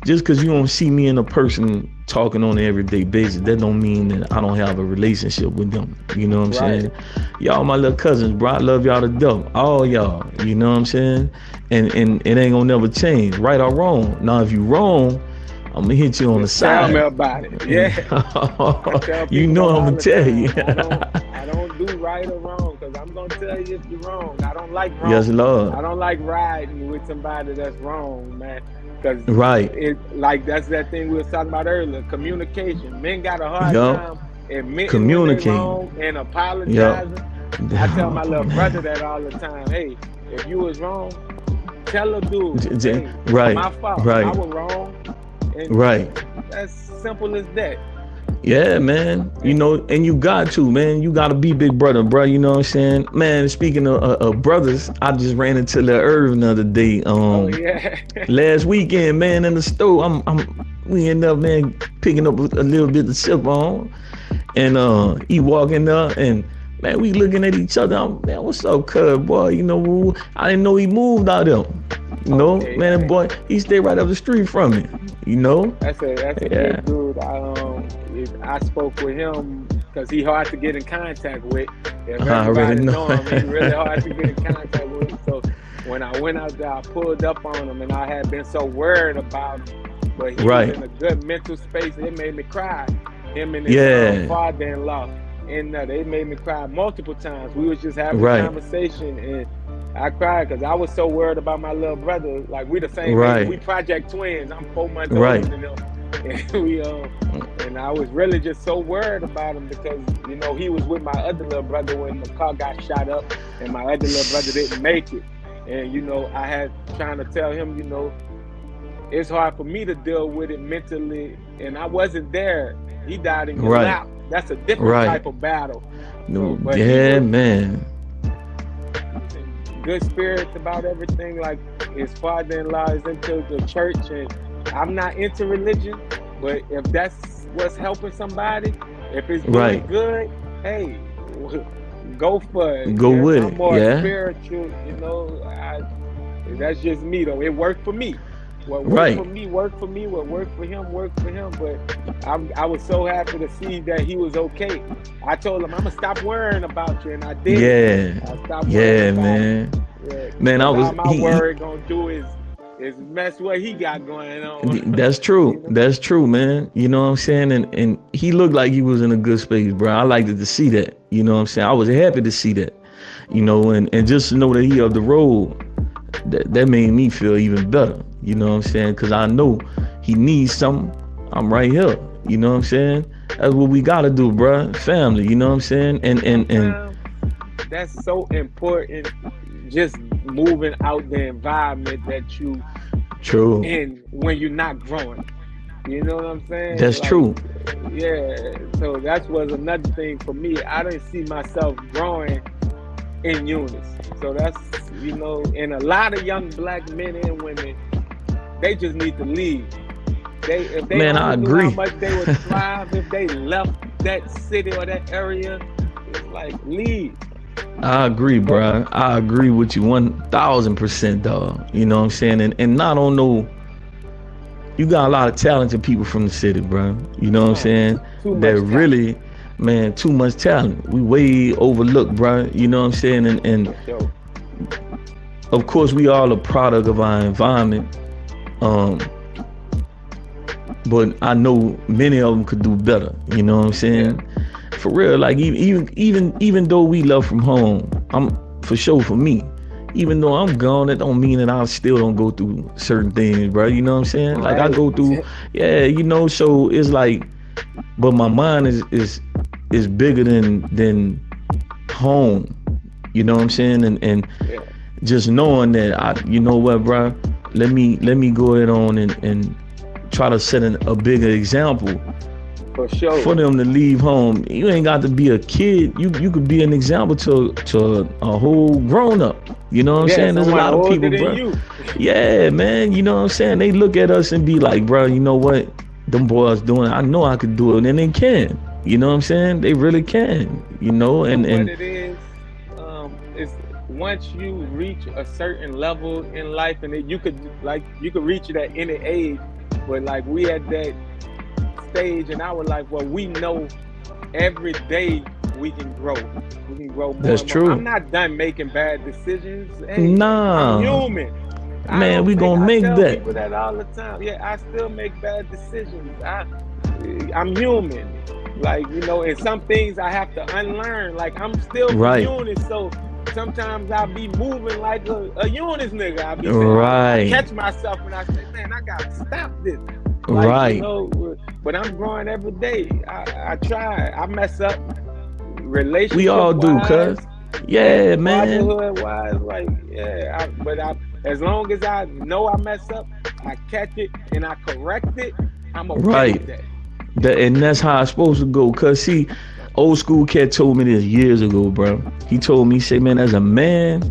Speaker 1: just because you don't see me in a person talking on an everyday basis, that don't mean that I don't have a relationship with them. You know what I'm saying? Y'all my little cousins, bro. I love y'all to death, all y'all. You know what I'm saying? And it ain't gonna never change, right or wrong. Now, if you wrong, I'm gonna hit you on the side.
Speaker 2: Tell me about it. Yeah.
Speaker 1: You know I'm gonna tell you.
Speaker 2: I don't do right or wrong, because I'm gonna tell you if you're wrong. I don't like wrong.
Speaker 1: Yes, Lord.
Speaker 2: I don't like riding with somebody that's wrong, man. Because that's that thing we was talking about earlier. Communication. Men got a hard time admitting when they're wrong and apologizing. I tell my little brother that all the time. Hey, if you was wrong, tell a dude, hey, my fault. I was wrong. And
Speaker 1: Right.
Speaker 2: that's simple as that.
Speaker 1: Yeah, man. You
Speaker 2: And
Speaker 1: know, and you got to, man. You got to be big brother, bro. You know what I'm saying? Man, speaking of brothers, I just ran into Lil Irvin the other day.
Speaker 2: oh yeah.
Speaker 1: Last weekend, man, in the store, we end up, man, picking up a little bit to sip on. And he walking up and man, we looking at each other. Man, what's up, cuz boy? You know, I didn't know he moved out there. You know,
Speaker 2: Okay,
Speaker 1: man, that
Speaker 2: hey,
Speaker 1: boy, he stayed right up the street from me. You know?
Speaker 2: that's a
Speaker 1: Yeah.
Speaker 2: good dude. I spoke with him because he hard to get in contact with. If
Speaker 1: I already
Speaker 2: everybody
Speaker 1: know.
Speaker 2: know him, he really hard to get in contact with. So when I went out there, I pulled up on him, and I had been so worried about him, but he was
Speaker 1: Right.
Speaker 2: in a good mental space. It made me cry. Him and his
Speaker 1: Yeah.
Speaker 2: father-in-law, and they made me cry multiple times. We was just having a
Speaker 1: Right.
Speaker 2: conversation, and I cried because I was so worried about my little brother. Like we the same age.
Speaker 1: Right.
Speaker 2: We project twins. I'm 4 months
Speaker 1: Right.
Speaker 2: older than him. And and I was really just so worried about him because he was with my other little brother when the car got shot up, and my other little brother didn't make it. And I had trying to tell him, it's hard for me to deal with it mentally, and I wasn't there. He died in your
Speaker 1: Right.
Speaker 2: lap. That's a different
Speaker 1: Right.
Speaker 2: type of battle.
Speaker 1: No,
Speaker 2: But he
Speaker 1: yeah,
Speaker 2: was
Speaker 1: man.
Speaker 2: in good spirits about everything. Like his father-in-law is into the church, and I'm not into religion, but if that's what's helping somebody, if it's doing
Speaker 1: Right.
Speaker 2: good, hey, go for it.
Speaker 1: Go
Speaker 2: Yeah,
Speaker 1: with
Speaker 2: I'm
Speaker 1: it.
Speaker 2: more
Speaker 1: Yeah.
Speaker 2: spiritual, that's just me though. It worked for me. What worked
Speaker 1: Right.
Speaker 2: for me worked for me. What worked for him worked for him. But I was so happy to see that he was okay. I told him I'm gonna stop worrying about you, and I did.
Speaker 1: Yeah.
Speaker 2: I stopped
Speaker 1: Yeah,
Speaker 2: worrying about
Speaker 1: man.
Speaker 2: it. Yeah,
Speaker 1: Man, I
Speaker 2: 'cause
Speaker 1: was
Speaker 2: all my worry gonna do is mess what he got going on.
Speaker 1: that's true.
Speaker 2: You know?
Speaker 1: That's true, man. You know what I'm saying? And he looked like he was in a good space, bro. I liked to see that. You know what I'm saying? I was happy to see that. And just to know that he up the road, that made me feel even better. You know what I'm saying? Because I know he needs something. I'm right here. You know what I'm saying? That's what we gotta do, bro. Family. You know what I'm saying? And
Speaker 2: Sometimes that's so important. Just moving out the environment that you
Speaker 1: true.
Speaker 2: in when you're not growing. You know what I'm saying?
Speaker 1: That's
Speaker 2: Like,
Speaker 1: true.
Speaker 2: yeah. So that was another thing for me. I didn't see myself growing in Eunice. So that's and a lot of young black men and women, they just need to leave. If they
Speaker 1: Man, I
Speaker 2: only knew
Speaker 1: agree.
Speaker 2: how much they would thrive if they left that city or that area, it's like leave.
Speaker 1: I agree, bro. I agree with you 1,000%, dog. You know what I'm saying? And not on no, you got a lot of talented people from the city, bro. You know what I'm saying?
Speaker 2: Too much
Speaker 1: That
Speaker 2: talent.
Speaker 1: really, man, too much talent. We way overlooked, bro. You know what I'm saying? And
Speaker 2: Yo,
Speaker 1: of course, we all a product of our environment. But I know many of them could do better. You know what I'm saying? For real, like even though we love from home, I'm for sure for me. Even though I'm gone, that don't mean that I still don't go through certain things, bro. You know what I'm saying? Like I go through, yeah. So it's like, but my mind is bigger than home. You know what I'm saying? And
Speaker 2: yeah.
Speaker 1: just knowing that you know what, bro. Let me go ahead on and try to set a bigger example.
Speaker 2: For sure.
Speaker 1: For them to leave home. You ain't got to be a kid. You could be an example to a whole grown up. You know what I'm saying? There's a lot of people, bro. Yeah, man. You know what I'm saying? They look at us and be like, bro, you know what? Them boys doing it. I know I could do it, and they can. You know what I'm saying? They really can. You know, and
Speaker 2: what it is once you reach a certain level in life, and you could reach it at any age, but like we at that stage in our life where we know every day we can grow. We can grow more.
Speaker 1: That's true.
Speaker 2: I'm not done making bad decisions. Hey,
Speaker 1: nah.
Speaker 2: I'm human.
Speaker 1: Man, we gonna make that.
Speaker 2: I tell people that all the time. Yeah, I still make bad decisions. I'm human. Like, and some things I have to unlearn. Like, I'm still
Speaker 1: right.
Speaker 2: Eunice, so sometimes I'll be moving like a Eunice nigga. I'll be saying,
Speaker 1: right.
Speaker 2: I catch myself when I say, man, I gotta stop this.
Speaker 1: Like, right.
Speaker 2: But I'm growing every day. I try. I mess up. Relationship.
Speaker 1: We all do, cuz. Yeah, man.
Speaker 2: Fatherhood wise, like, yeah. But As long as I know I mess up, I catch it and I correct it, I'm okay
Speaker 1: Right.
Speaker 2: with that.
Speaker 1: And that's how it's supposed to go. Cause see, old school cat told me this years ago, bro. He told me, he said, man, as a man,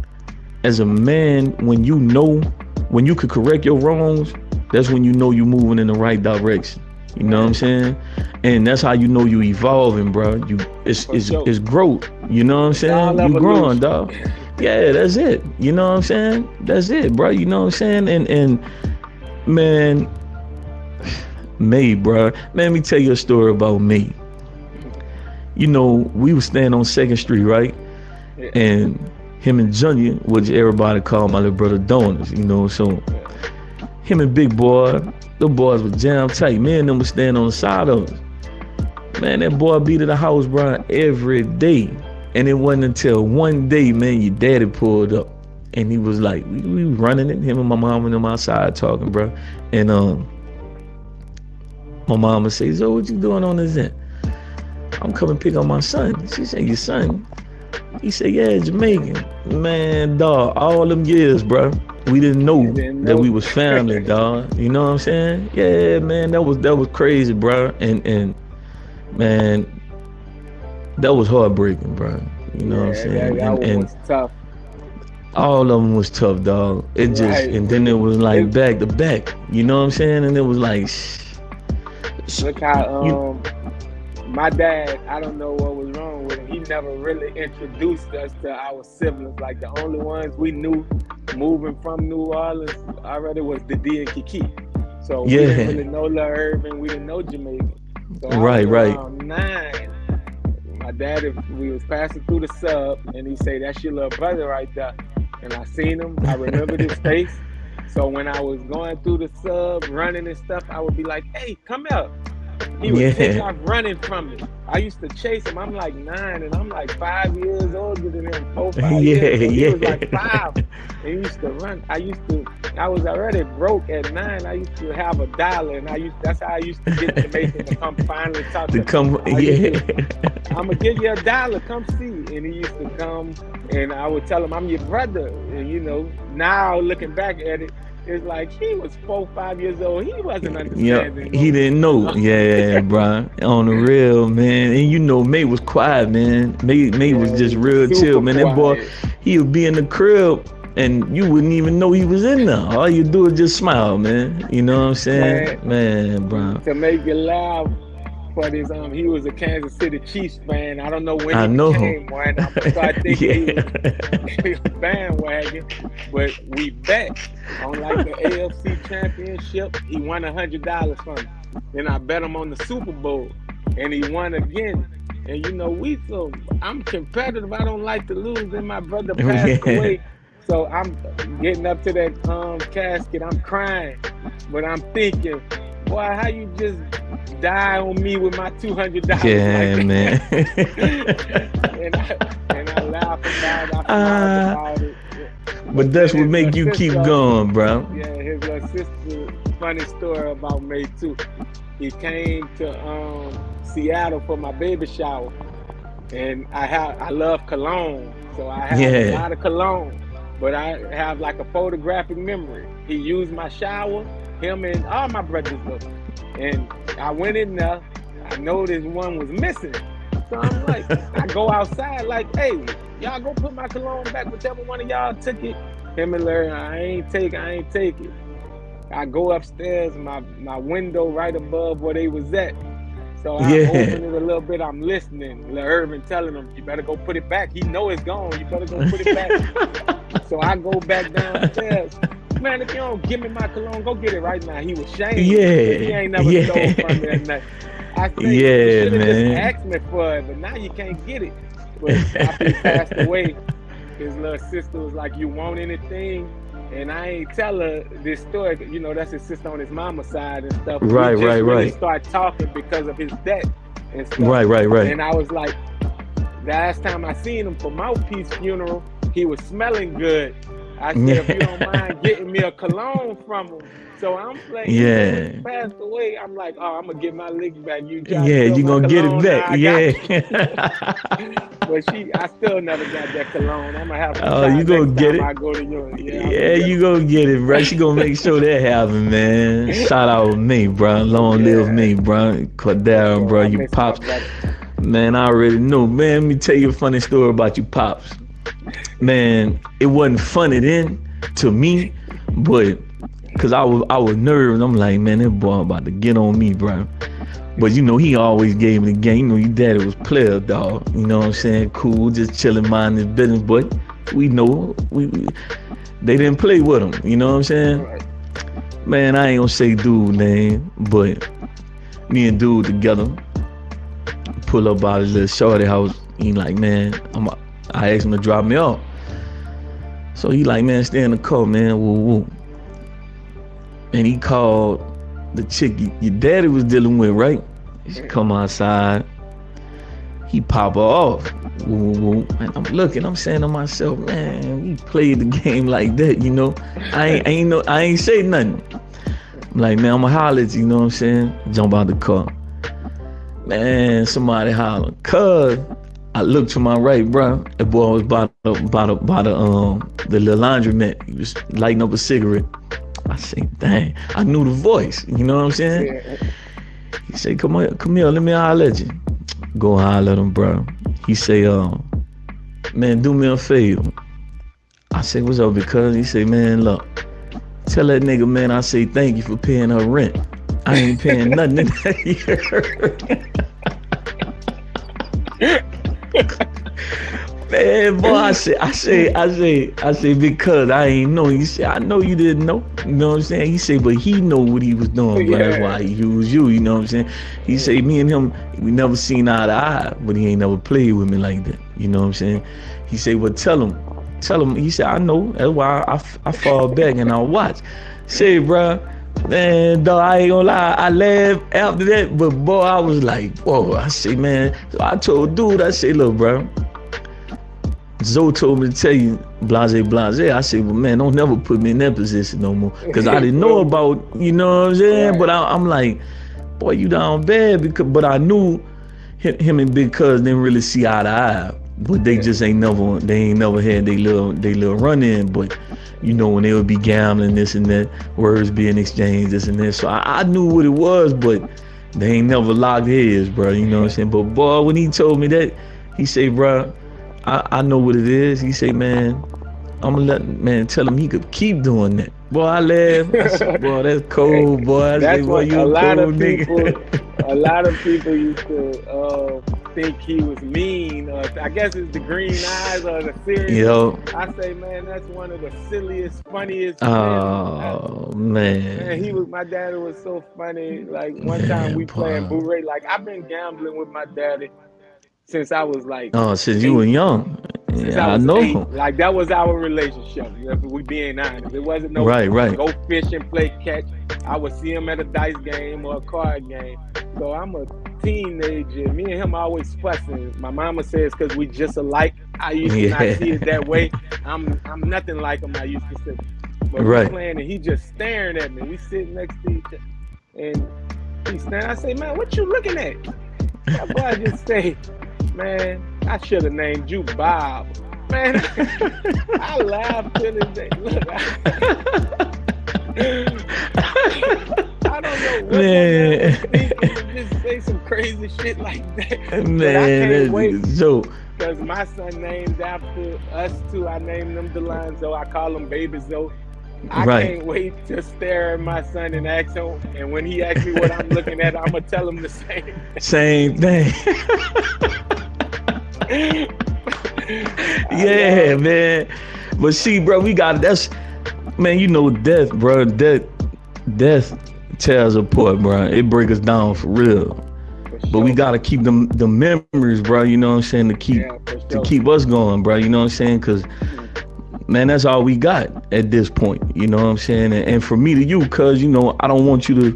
Speaker 1: when you could correct your wrongs, that's when you know you're moving in the right direction. You know what I'm
Speaker 2: Right.
Speaker 1: saying? And that's how you know you evolving, bro.
Speaker 2: For sure.
Speaker 1: It's growth. You know what I'm
Speaker 2: It's all
Speaker 1: saying? You growing,
Speaker 2: evolution.
Speaker 1: dog. Yeah, that's it. You know what I'm saying? That's it, bro. You know what I'm saying? And man, May, bro. Man, let me tell you a story about May. You know, we was standing on Second Street, right?
Speaker 2: Yeah.
Speaker 1: And him and Junior, which everybody called my little brother Donuts, you know. So
Speaker 2: Yeah.
Speaker 1: him and Big Boy, the boys was jam tight. Me and them was standing on the side of us. Man, that boy beat at the house, bro, every day. And it wasn't until one day, man, your daddy pulled up. And he was like, we was running it, him and my mom and them outside talking, bro. And my mama says, so what you doing on this end? I'm coming pick up my son. She said, your son? He said, yeah, Jamaican. Man, dog, all them years, bro, we didn't know that we was family, dog. You know what I'm saying? Yeah, man, that was crazy, bro. And man, that was heartbreaking, bro. You know what I'm saying?
Speaker 2: That one
Speaker 1: And
Speaker 2: was tough.
Speaker 1: all of them was tough, dog. It just,
Speaker 2: Right.
Speaker 1: and then it was like back to back. You know what I'm saying? And it was like,
Speaker 2: Look how
Speaker 1: you,
Speaker 2: my dad, I don't know what was wrong with him. He never really introduced us to our siblings. Like the only ones we knew moving from New Orleans already was the D and Kiki. So we didn't really know Lil Irvin. We didn't know Jamaican. So I was around 9. My dad, we was passing through the sub, and he said, "That's your little brother right there." And I seen him. I remembered his face. So when I was going through the sub, running and stuff, I would be like, "Hey, come here." He would take off running from me. I used to chase him. I'm like 9, and I'm like 5 years older than him, 4, 5 years. So he was like 5, and he used to run. I was already broke at 9. I used to have $1, and that's how I used to get Jamaican to come finally talk to me. I'm gonna give you $1, come see. And he used to come, and I would tell him, I'm your brother. And you know, now looking back at it, it's like he was 4, 5 years old. He wasn't understanding.
Speaker 1: He didn't know. Yeah, bro. On the real, man. And you know, May was quiet, man. May was just real chill, man. That boy, he would be in the crib and you wouldn't even know he was in there. All you do is just smile, man. You know what I'm saying? Man, bro.
Speaker 2: To make you laugh. But he was a Kansas City Chiefs fan. I don't know when he became one. So I think he was bandwagon. But we bet on like the AFC Championship. He won $100 from me. Then I bet him on the Super Bowl, and he won again. And you know, I'm competitive. I don't like to lose. And my brother passed away. So I'm getting up to that casket. I'm crying, but I'm thinking, boy, how you just die on me with my $200?
Speaker 1: Yeah, like man.
Speaker 2: and I laugh about it. I smile about it.
Speaker 1: But that's what make you keep going, bro.
Speaker 2: Yeah, his little sister. Funny story about May too. He came to Seattle for my baby shower, and I love cologne, so I have a lot of cologne. But I have like a photographic memory. He used my shower, him and all my brothers though. And I went in there, I noticed one was missing. So I'm like, I go outside like, hey, y'all go put my cologne back, whichever one of y'all took it. Him and Larry, I ain't take it. I go upstairs, my window right above where they was at. So I open it a little bit, I'm listening. Lil Irvin telling him, you better go put it back. He know it's gone, you better go put it back. So I go back downstairs. Man, if you don't give me my cologne, go get it right now. He was shamed. He ain't never stole from me or nothing. I said, you should have just asked me for it, but now you can't get it. But after he passed away, his little sister was like, you want anything? And I ain't tell her this story. You know, that's his sister on his mama's side and stuff.
Speaker 1: Right.
Speaker 2: Really start talking because of his death and stuff.
Speaker 1: Right.
Speaker 2: And I was like, last time I seen him for Mouthpiece funeral, he was smelling good. I said, if you don't mind getting me a cologne from him. So I'm like, even when he
Speaker 1: Yeah.
Speaker 2: passed away, I'm like, oh, I'm gonna get my licks back. You try to
Speaker 1: Yeah,
Speaker 2: steal
Speaker 1: you
Speaker 2: my
Speaker 1: gonna get it
Speaker 2: cologne,
Speaker 1: back.
Speaker 2: now I got
Speaker 1: Yeah.
Speaker 2: you. But I still never got that cologne. I'm gonna have to
Speaker 1: Oh,
Speaker 2: try
Speaker 1: you gonna
Speaker 2: next
Speaker 1: get
Speaker 2: time
Speaker 1: it?
Speaker 2: I go to you. Yeah, I'm
Speaker 1: Yeah,
Speaker 2: gonna
Speaker 1: you gonna get it, bro. She gonna make sure that happen, man. Shout out me, bro. Long live
Speaker 2: yeah,
Speaker 1: me, bro. Cut
Speaker 2: for
Speaker 1: down,
Speaker 2: sure.
Speaker 1: bro.
Speaker 2: I
Speaker 1: You
Speaker 2: miss my
Speaker 1: pops,
Speaker 2: brother.
Speaker 1: man. I already know, man. Let me tell you a funny story about you pops, man. It wasn't funny then to me, but cause I was nervous. I'm like, man, that boy about to get on me, bro. But you know, he always gave me the game. You know, your daddy was player, dog. You know what I'm saying? Cool, just chilling, mind his business. But we know they didn't play with him. You know what I'm saying?
Speaker 2: Right.
Speaker 1: Man, I ain't gonna say dude name, but me and dude together pull up by his little shorty house. He like, man, I asked him to drop me off. So he like, man, stay in the car, man. Woo woo. And he called the chick your daddy was dealing with, right? She come outside. He pop her off. Woo, woo, woo. And I'm looking, I'm saying to myself, man, we played the game like that, you know. I ain't say nothing. I'm like, man, I'ma holler at you, you know what I'm saying? Jump out the car. Man, somebody holler. Cuz I looked to my right, bro. The boy was by the little laundromat. He was lighting up a cigarette. I say, dang, I knew the voice, you know what I'm saying?
Speaker 2: Yeah.
Speaker 1: He say, come here, let me holler at you. Go holler at him, bro. He say, man, do me a favor. I say, what's up, because he say, man, look, tell that nigga, man, I say thank you for paying her rent. I ain't paying nothing in that year. Man, boy, I say, because I ain't know. He said, I know you didn't know. You know what I'm saying? He said, but he know what he was doing, bro. That's why he used you. You know what I'm saying? He said, me and him, we never seen eye to eye, but he ain't never played with me like that. You know what I'm saying? He said, well, tell him. He said, I know. That's why I fall back and I watch. Say, bro, man, dog, I ain't gonna lie. I laughed after that, but boy, I was like, whoa. I say, man. So I told dude, I say, look, bro. Zoe told me to tell you, blase. I said, well, man, don't never put me in that position no more. Because I didn't know about, you know what I'm saying? Right. But I'm like, boy, you down bad. But I knew him and Big Cuz didn't really see eye to eye. But they just ain't never had they little run in. But, you know, when they would be gambling, this and that, words being exchanged, this and that. So I knew what it was, but they ain't never locked heads, bro. You know what I'm saying? But, boy, when he told me that, he said, bro, I know what it is. He say, man, I'm gonna tell him he could keep doing that. Boy, I laugh. I said, boy, that's cold, boy. I
Speaker 2: That's
Speaker 1: say, boy, you
Speaker 2: a lot
Speaker 1: cold
Speaker 2: of people.
Speaker 1: nigga.
Speaker 2: A lot of people used to think he was mean. I guess it's the green eyes or the serious.
Speaker 1: Yo.
Speaker 2: I say, man, that's one of the silliest, funniest.
Speaker 1: Oh man.
Speaker 2: My daddy was so funny. Like one time we playing bourrée. Like I've been gambling with my daddy since I was like.
Speaker 1: Oh, since you were young.
Speaker 2: Since
Speaker 1: Yeah,
Speaker 2: I was
Speaker 1: know.
Speaker 2: 8. Like that was our relationship. If we being honest, it wasn't no
Speaker 1: right.
Speaker 2: Go fish and play catch. I would see him at a dice game or a card game. So I'm a teenager. Me and him always fussing. My mama says because we just alike. I used to not see it that way. I'm nothing like him. I used to say. But we playing and he just staring at me. We sitting next to each other and he's staring. I say, man, what you looking at? That boy just say, man, I should have named you Bob. Man, I laughed to this day. Look, I don't know what man was thinking to just say some crazy shit like that.
Speaker 1: Man,
Speaker 2: but I can't wait.
Speaker 1: So,
Speaker 2: because my son named after us too. I named him Delanzo. I call him Baby Zoe. I can't wait to stare at my son and ask him. And when he asks me what I'm looking at, I'm going to tell him the same thing.
Speaker 1: Same thing. Yeah, man. But see, bro, man, you know, death, bro. Death tears apart, bro. It breaks us down for real. But we gotta keep the memories, bro. You know what I'm saying? To keep us going, bro. You know what I'm saying? Cause man, that's all we got at this point. You know what I'm saying? And for me to you, cause you know, I don't want you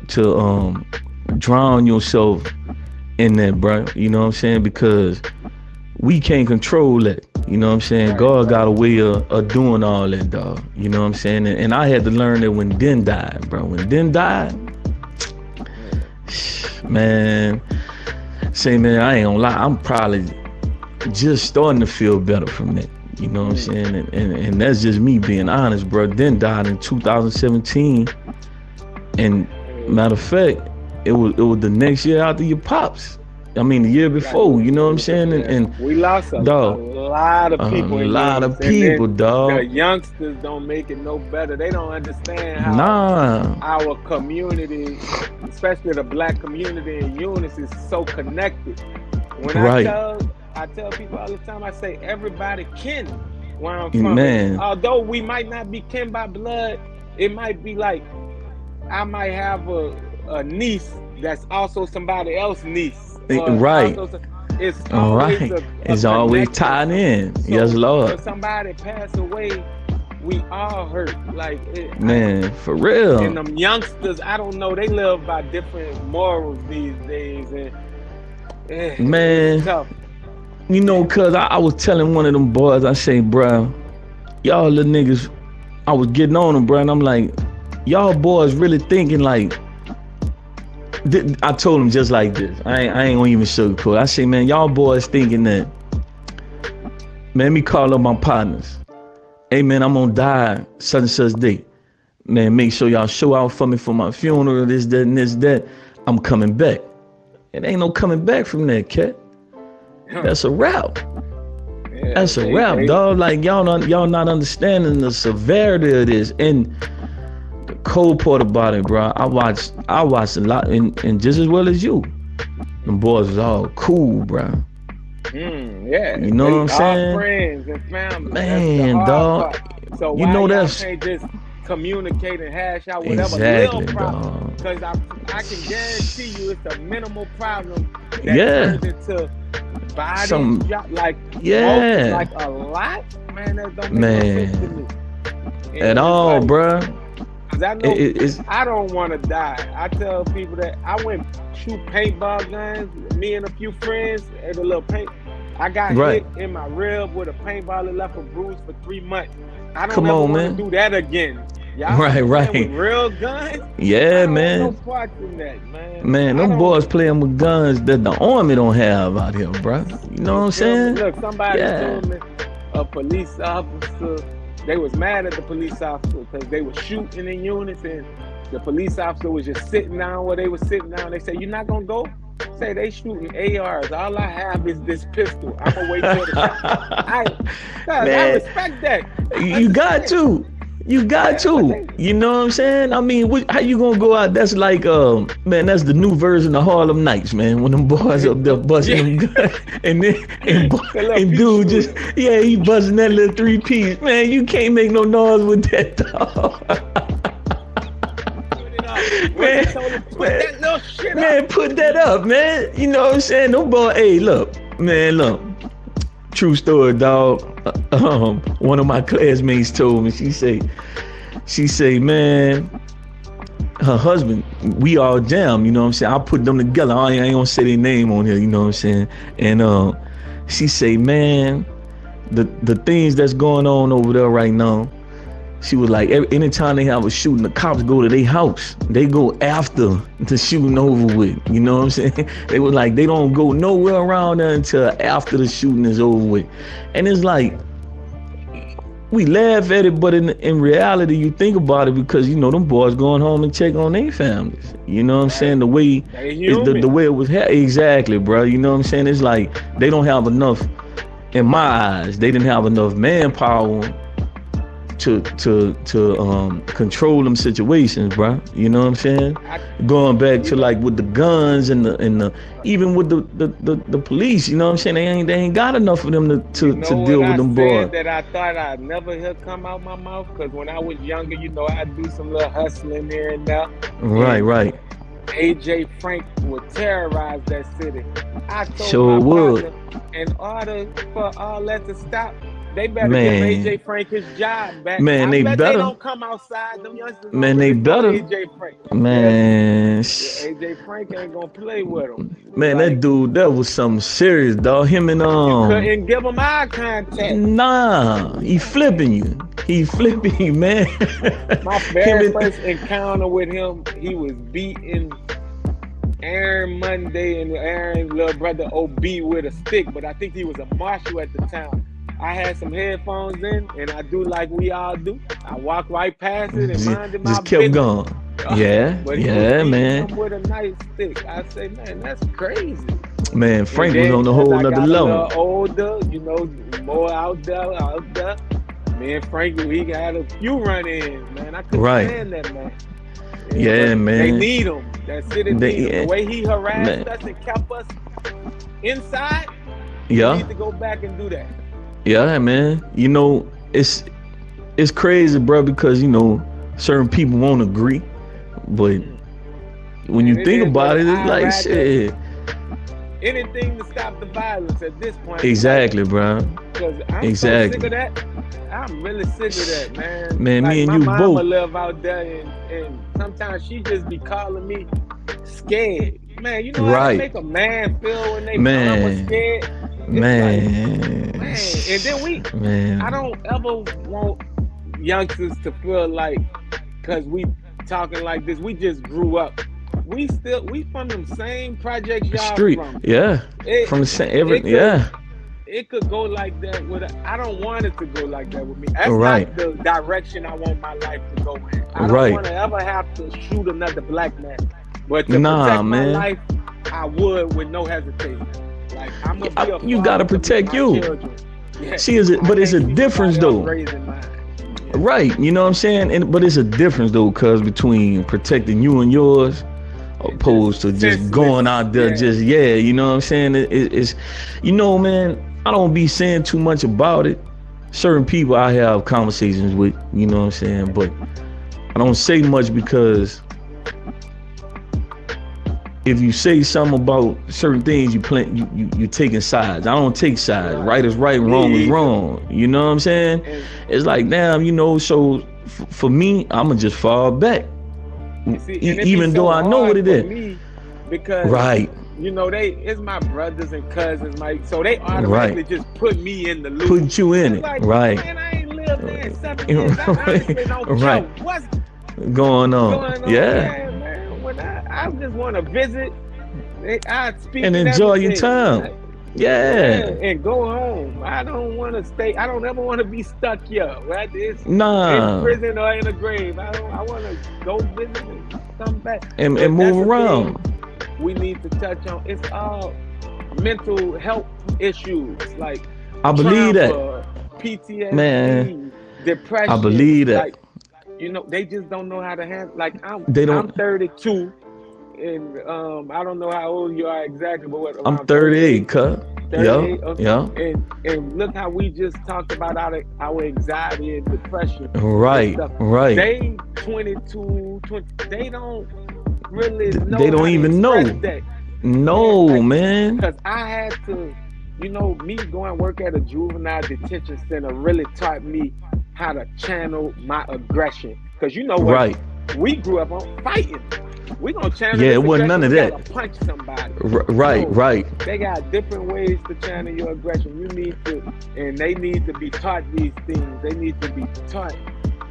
Speaker 1: to drown yourself in that, bro. You know what I'm saying? Because we can't control that. You know what I'm saying?
Speaker 2: Right,
Speaker 1: God
Speaker 2: right.
Speaker 1: got a way of doing all that, dog. You know what I'm saying? And I had to learn that when Den died, bro. When Den died, man, say, man, I ain't gonna lie. I'm probably just starting to feel better from that. You know what I'm saying? And that's just me being honest, bro. Den died in 2017. And matter of fact, it was the next year after your pops. I mean, the year before, you know what I'm saying? And
Speaker 2: we lost a
Speaker 1: dog,
Speaker 2: lot of people.
Speaker 1: a lot of
Speaker 2: And then
Speaker 1: people, dog.
Speaker 2: the youngsters don't make it no better. They don't understand how
Speaker 1: Nah.
Speaker 2: our community, especially the black community in Eunice, is so connected. When
Speaker 1: Right.
Speaker 2: I tell people all the time, I say everybody kin where I'm from.
Speaker 1: Man.
Speaker 2: Although we might not be kin by blood, it might be like I might have a niece that's also somebody else's niece.
Speaker 1: Right.
Speaker 2: It's
Speaker 1: All
Speaker 2: always
Speaker 1: right. It's always tied in.
Speaker 2: So
Speaker 1: Yes, Lord.
Speaker 2: when somebody pass away, we all hurt. Like
Speaker 1: Man, for real.
Speaker 2: And them youngsters, I don't know, they live by different morals these days, and
Speaker 1: Man,
Speaker 2: it's tough.
Speaker 1: You know, cause I was telling one of them boys, I say, bro, y'all little niggas, I was getting on them, bro, and I'm like, y'all boys really thinking like, I told him just like this. I ain't gonna even sugarcoat. I say, man, y'all boys thinking that, man, let me call up my partners. Hey, man, I'm gonna die such and such day. Man, make sure y'all show out for me for my funeral, this, that, and this, that. I'm coming back. It ain't no coming back from that, cat. That's a wrap.
Speaker 2: Yeah,
Speaker 1: That's a wrap, dog. Like y'all not understanding the severity of this. And the cold part about it, bro, I watched a lot, and just as well as you. Them boys was all cool, bro.
Speaker 2: Yeah.
Speaker 1: You know what I'm saying?
Speaker 2: Friends and family.
Speaker 1: Man, dog.
Speaker 2: Part. So
Speaker 1: you know that's
Speaker 2: can't just communicate and hash out whatever
Speaker 1: exactly,
Speaker 2: little problem. Because I can guarantee you it's a minimal problem that turns into bodies, like a lot. Man, that don't make no sense to me.
Speaker 1: At all, like, bro.
Speaker 2: I know I don't want to die. I tell people that I went shoot paintball guns. Me and a few friends at a little paint. I got hit in my rib with a paintball that left a bruise for 3 months. I don't ever want to do that again. Y'all
Speaker 1: right.
Speaker 2: With real guns?
Speaker 1: Yeah, man.
Speaker 2: No part in that, man.
Speaker 1: Man, them boys playing with guns that the army don't have out here, bro. You know what I'm saying?
Speaker 2: Look, somebody told me a police officer. They was mad at the police officer because they were shooting in Eunice, and the police officer was just sitting down where they were sitting down. They said, "You're not gonna go?" Say they shooting ARs. All I have is this pistol. I'm gonna wait till the I respect that.
Speaker 1: You got to. You got to. You know what I'm saying? I mean, how you gonna go out? That's like, man, that's the new version of Harlem Nights, man. When them boys up there busting them guns, and dude just, he busting that little 3-piece. Man, you can't make no noise with that, dog. Man, put that up, man. You know what I'm saying? No boy, hey, look. True story, dog. One of my classmates told me, she say, man, her husband, we all jam, you know what I'm saying? I put them together. I ain't gonna say their name on here, you know what I'm saying? And she say, man, the things that's going on over there right now, she was like, anytime they have a shooting, the cops go to their house. They go after the shooting over with. You know what I'm saying? They were like, they don't go nowhere around there until after the shooting is over with. And it's like, we laugh at it, but in reality, you think about it because, you know, them boys going home and check on their families. You know what I'm saying? The way the way it was. Exactly, bro. You know what I'm saying? It's like they don't have enough, in my eyes, they didn't have enough manpower to control them situations, bro. You know what I'm saying? Going back to like with the guns and the even with the police, you know what I'm saying? They ain't got enough of them to deal with them boys.
Speaker 2: That I thought I'd never hear come out my mouth, because when I was younger, you know, I'd do some little hustling there and there.
Speaker 1: Right.
Speaker 2: AJ Frank would terrorize that city. I told
Speaker 1: sure
Speaker 2: my
Speaker 1: would.
Speaker 2: partner, in order for all that to stop, They better give
Speaker 1: Man,
Speaker 2: AJ Frank his job back.
Speaker 1: man,
Speaker 2: I
Speaker 1: they
Speaker 2: bet they
Speaker 1: better.
Speaker 2: don't come outside. Them youngsters don't
Speaker 1: Man, they
Speaker 2: really know
Speaker 1: better.
Speaker 2: AJ Frank. Yeah,
Speaker 1: Man,
Speaker 2: AJ Frank ain't gonna play with him.
Speaker 1: man, that
Speaker 2: Like,
Speaker 1: dude, that was something serious, dog. Him and
Speaker 2: you couldn't give him eye contact.
Speaker 1: nah, he flipping you. He flipping you, man.
Speaker 2: My
Speaker 1: Him
Speaker 2: very
Speaker 1: and
Speaker 2: first encounter with him, he was beating Aaron Monday and Aaron's little brother OB with a stick, but I think he was a marshal at the time. I had some headphones in, and I do like we all do. I walked right past it and minded my
Speaker 1: just kept
Speaker 2: business.
Speaker 1: going. Yeah,
Speaker 2: But he
Speaker 1: yeah,
Speaker 2: was
Speaker 1: man.
Speaker 2: him with a nice stick. I say, man, that's crazy.
Speaker 1: Man, Frank was
Speaker 2: then,
Speaker 1: on a
Speaker 2: as
Speaker 1: whole
Speaker 2: I
Speaker 1: nother
Speaker 2: got
Speaker 1: level.
Speaker 2: A little older, you know, more out there. Me and Frank, we had a few run-ins, man. I couldn't
Speaker 1: Right.
Speaker 2: stand that, man.
Speaker 1: Yeah,
Speaker 2: but
Speaker 1: man.
Speaker 2: They need him. That city need him.
Speaker 1: yeah.
Speaker 2: The way he harassed
Speaker 1: Man.
Speaker 2: us and kept us inside,
Speaker 1: Yeah.
Speaker 2: we need to go back and do that.
Speaker 1: Yeah, man. You know, it's crazy, bro, because you know certain people won't agree, but when you think about it, it's like shit.
Speaker 2: Anything to stop the violence at this point.
Speaker 1: Exactly, bro.
Speaker 2: Because I'm so sick of that. I'm really sick of that, man.
Speaker 1: Man,
Speaker 2: like
Speaker 1: me and
Speaker 2: my
Speaker 1: you
Speaker 2: mama
Speaker 1: both.
Speaker 2: live out there, and sometimes she just be calling me scared. Man, you know how to make a man feel when they mama scared?
Speaker 1: Man.
Speaker 2: Like, man. And then
Speaker 1: man.
Speaker 2: I don't ever want youngsters to feel like, because we talking like this, we just grew up. We from them same projects y'all
Speaker 1: Street.
Speaker 2: from.
Speaker 1: Yeah. From the same yeah.
Speaker 2: It could go like that with I don't want it to go like that with me. That's
Speaker 1: Right.
Speaker 2: not the direction I want my life to go in. I don't
Speaker 1: Right.
Speaker 2: want to ever have to shoot another black man. But to
Speaker 1: Nah,
Speaker 2: protect
Speaker 1: man.
Speaker 2: my life, I would with no hesitation. Like I'm gonna be a
Speaker 1: You gotta protect you.
Speaker 2: Yeah.
Speaker 1: See, but it's a difference though. Right, you know what I'm saying? But it's a difference though, cuz between protecting you and yours opposed to just going out there you know what I'm saying? It's you know, man, I don't be saying too much about it. Certain people I have conversations with, you know what I'm saying, but I don't say much because if you say something about certain things, you taking sides. I don't take sides. Right is right, wrong is wrong. You know what I'm saying? It's like, damn, you know, so for me, I'ma just fall back.
Speaker 2: See,
Speaker 1: even though I know what it is.
Speaker 2: Me because
Speaker 1: right.
Speaker 2: You know, it's my brothers and cousins, so they automatically just put me in the loop.
Speaker 1: Put you in it.
Speaker 2: Like,
Speaker 1: right.
Speaker 2: Man, I ain't lived there in 7 years. I honestly don't
Speaker 1: right.
Speaker 2: know what's
Speaker 1: going on. Yeah.
Speaker 2: Man, when I just want to visit, I speak
Speaker 1: and enjoy your time.
Speaker 2: Like,
Speaker 1: yeah.
Speaker 2: And go home. I don't want to stay. I don't ever want to be stuck here. Right? It's
Speaker 1: nah.
Speaker 2: In prison or in a grave. I want to go visit and come back.
Speaker 1: And move around.
Speaker 2: We need to touch on. It's all mental health issues like
Speaker 1: I believe
Speaker 2: trauma, that PTSD,
Speaker 1: man,
Speaker 2: depression.
Speaker 1: I believe that.
Speaker 2: Like, you know, they just don't know how to handle. Like I'm 32, and I don't know how old you are exactly, but what?
Speaker 1: I'm 38, cut. Yeah, yeah.
Speaker 2: And look how we just talked about our anxiety and depression.
Speaker 1: Right, right.
Speaker 2: They 22, 20. They don't really know.
Speaker 1: They don't even know.
Speaker 2: That.
Speaker 1: No,
Speaker 2: like,
Speaker 1: man.
Speaker 2: Because I had to, you know, me going to work at a juvenile detention center really taught me how to channel my aggression. Because you know what?
Speaker 1: Right.
Speaker 2: We grew up on fighting. We gonna channel.
Speaker 1: Yeah, it wasn't none of that.
Speaker 2: Punch somebody.
Speaker 1: Right,
Speaker 2: so
Speaker 1: right.
Speaker 2: They got different ways to channel your aggression. You need to, and they need to be taught these things. They need to be taught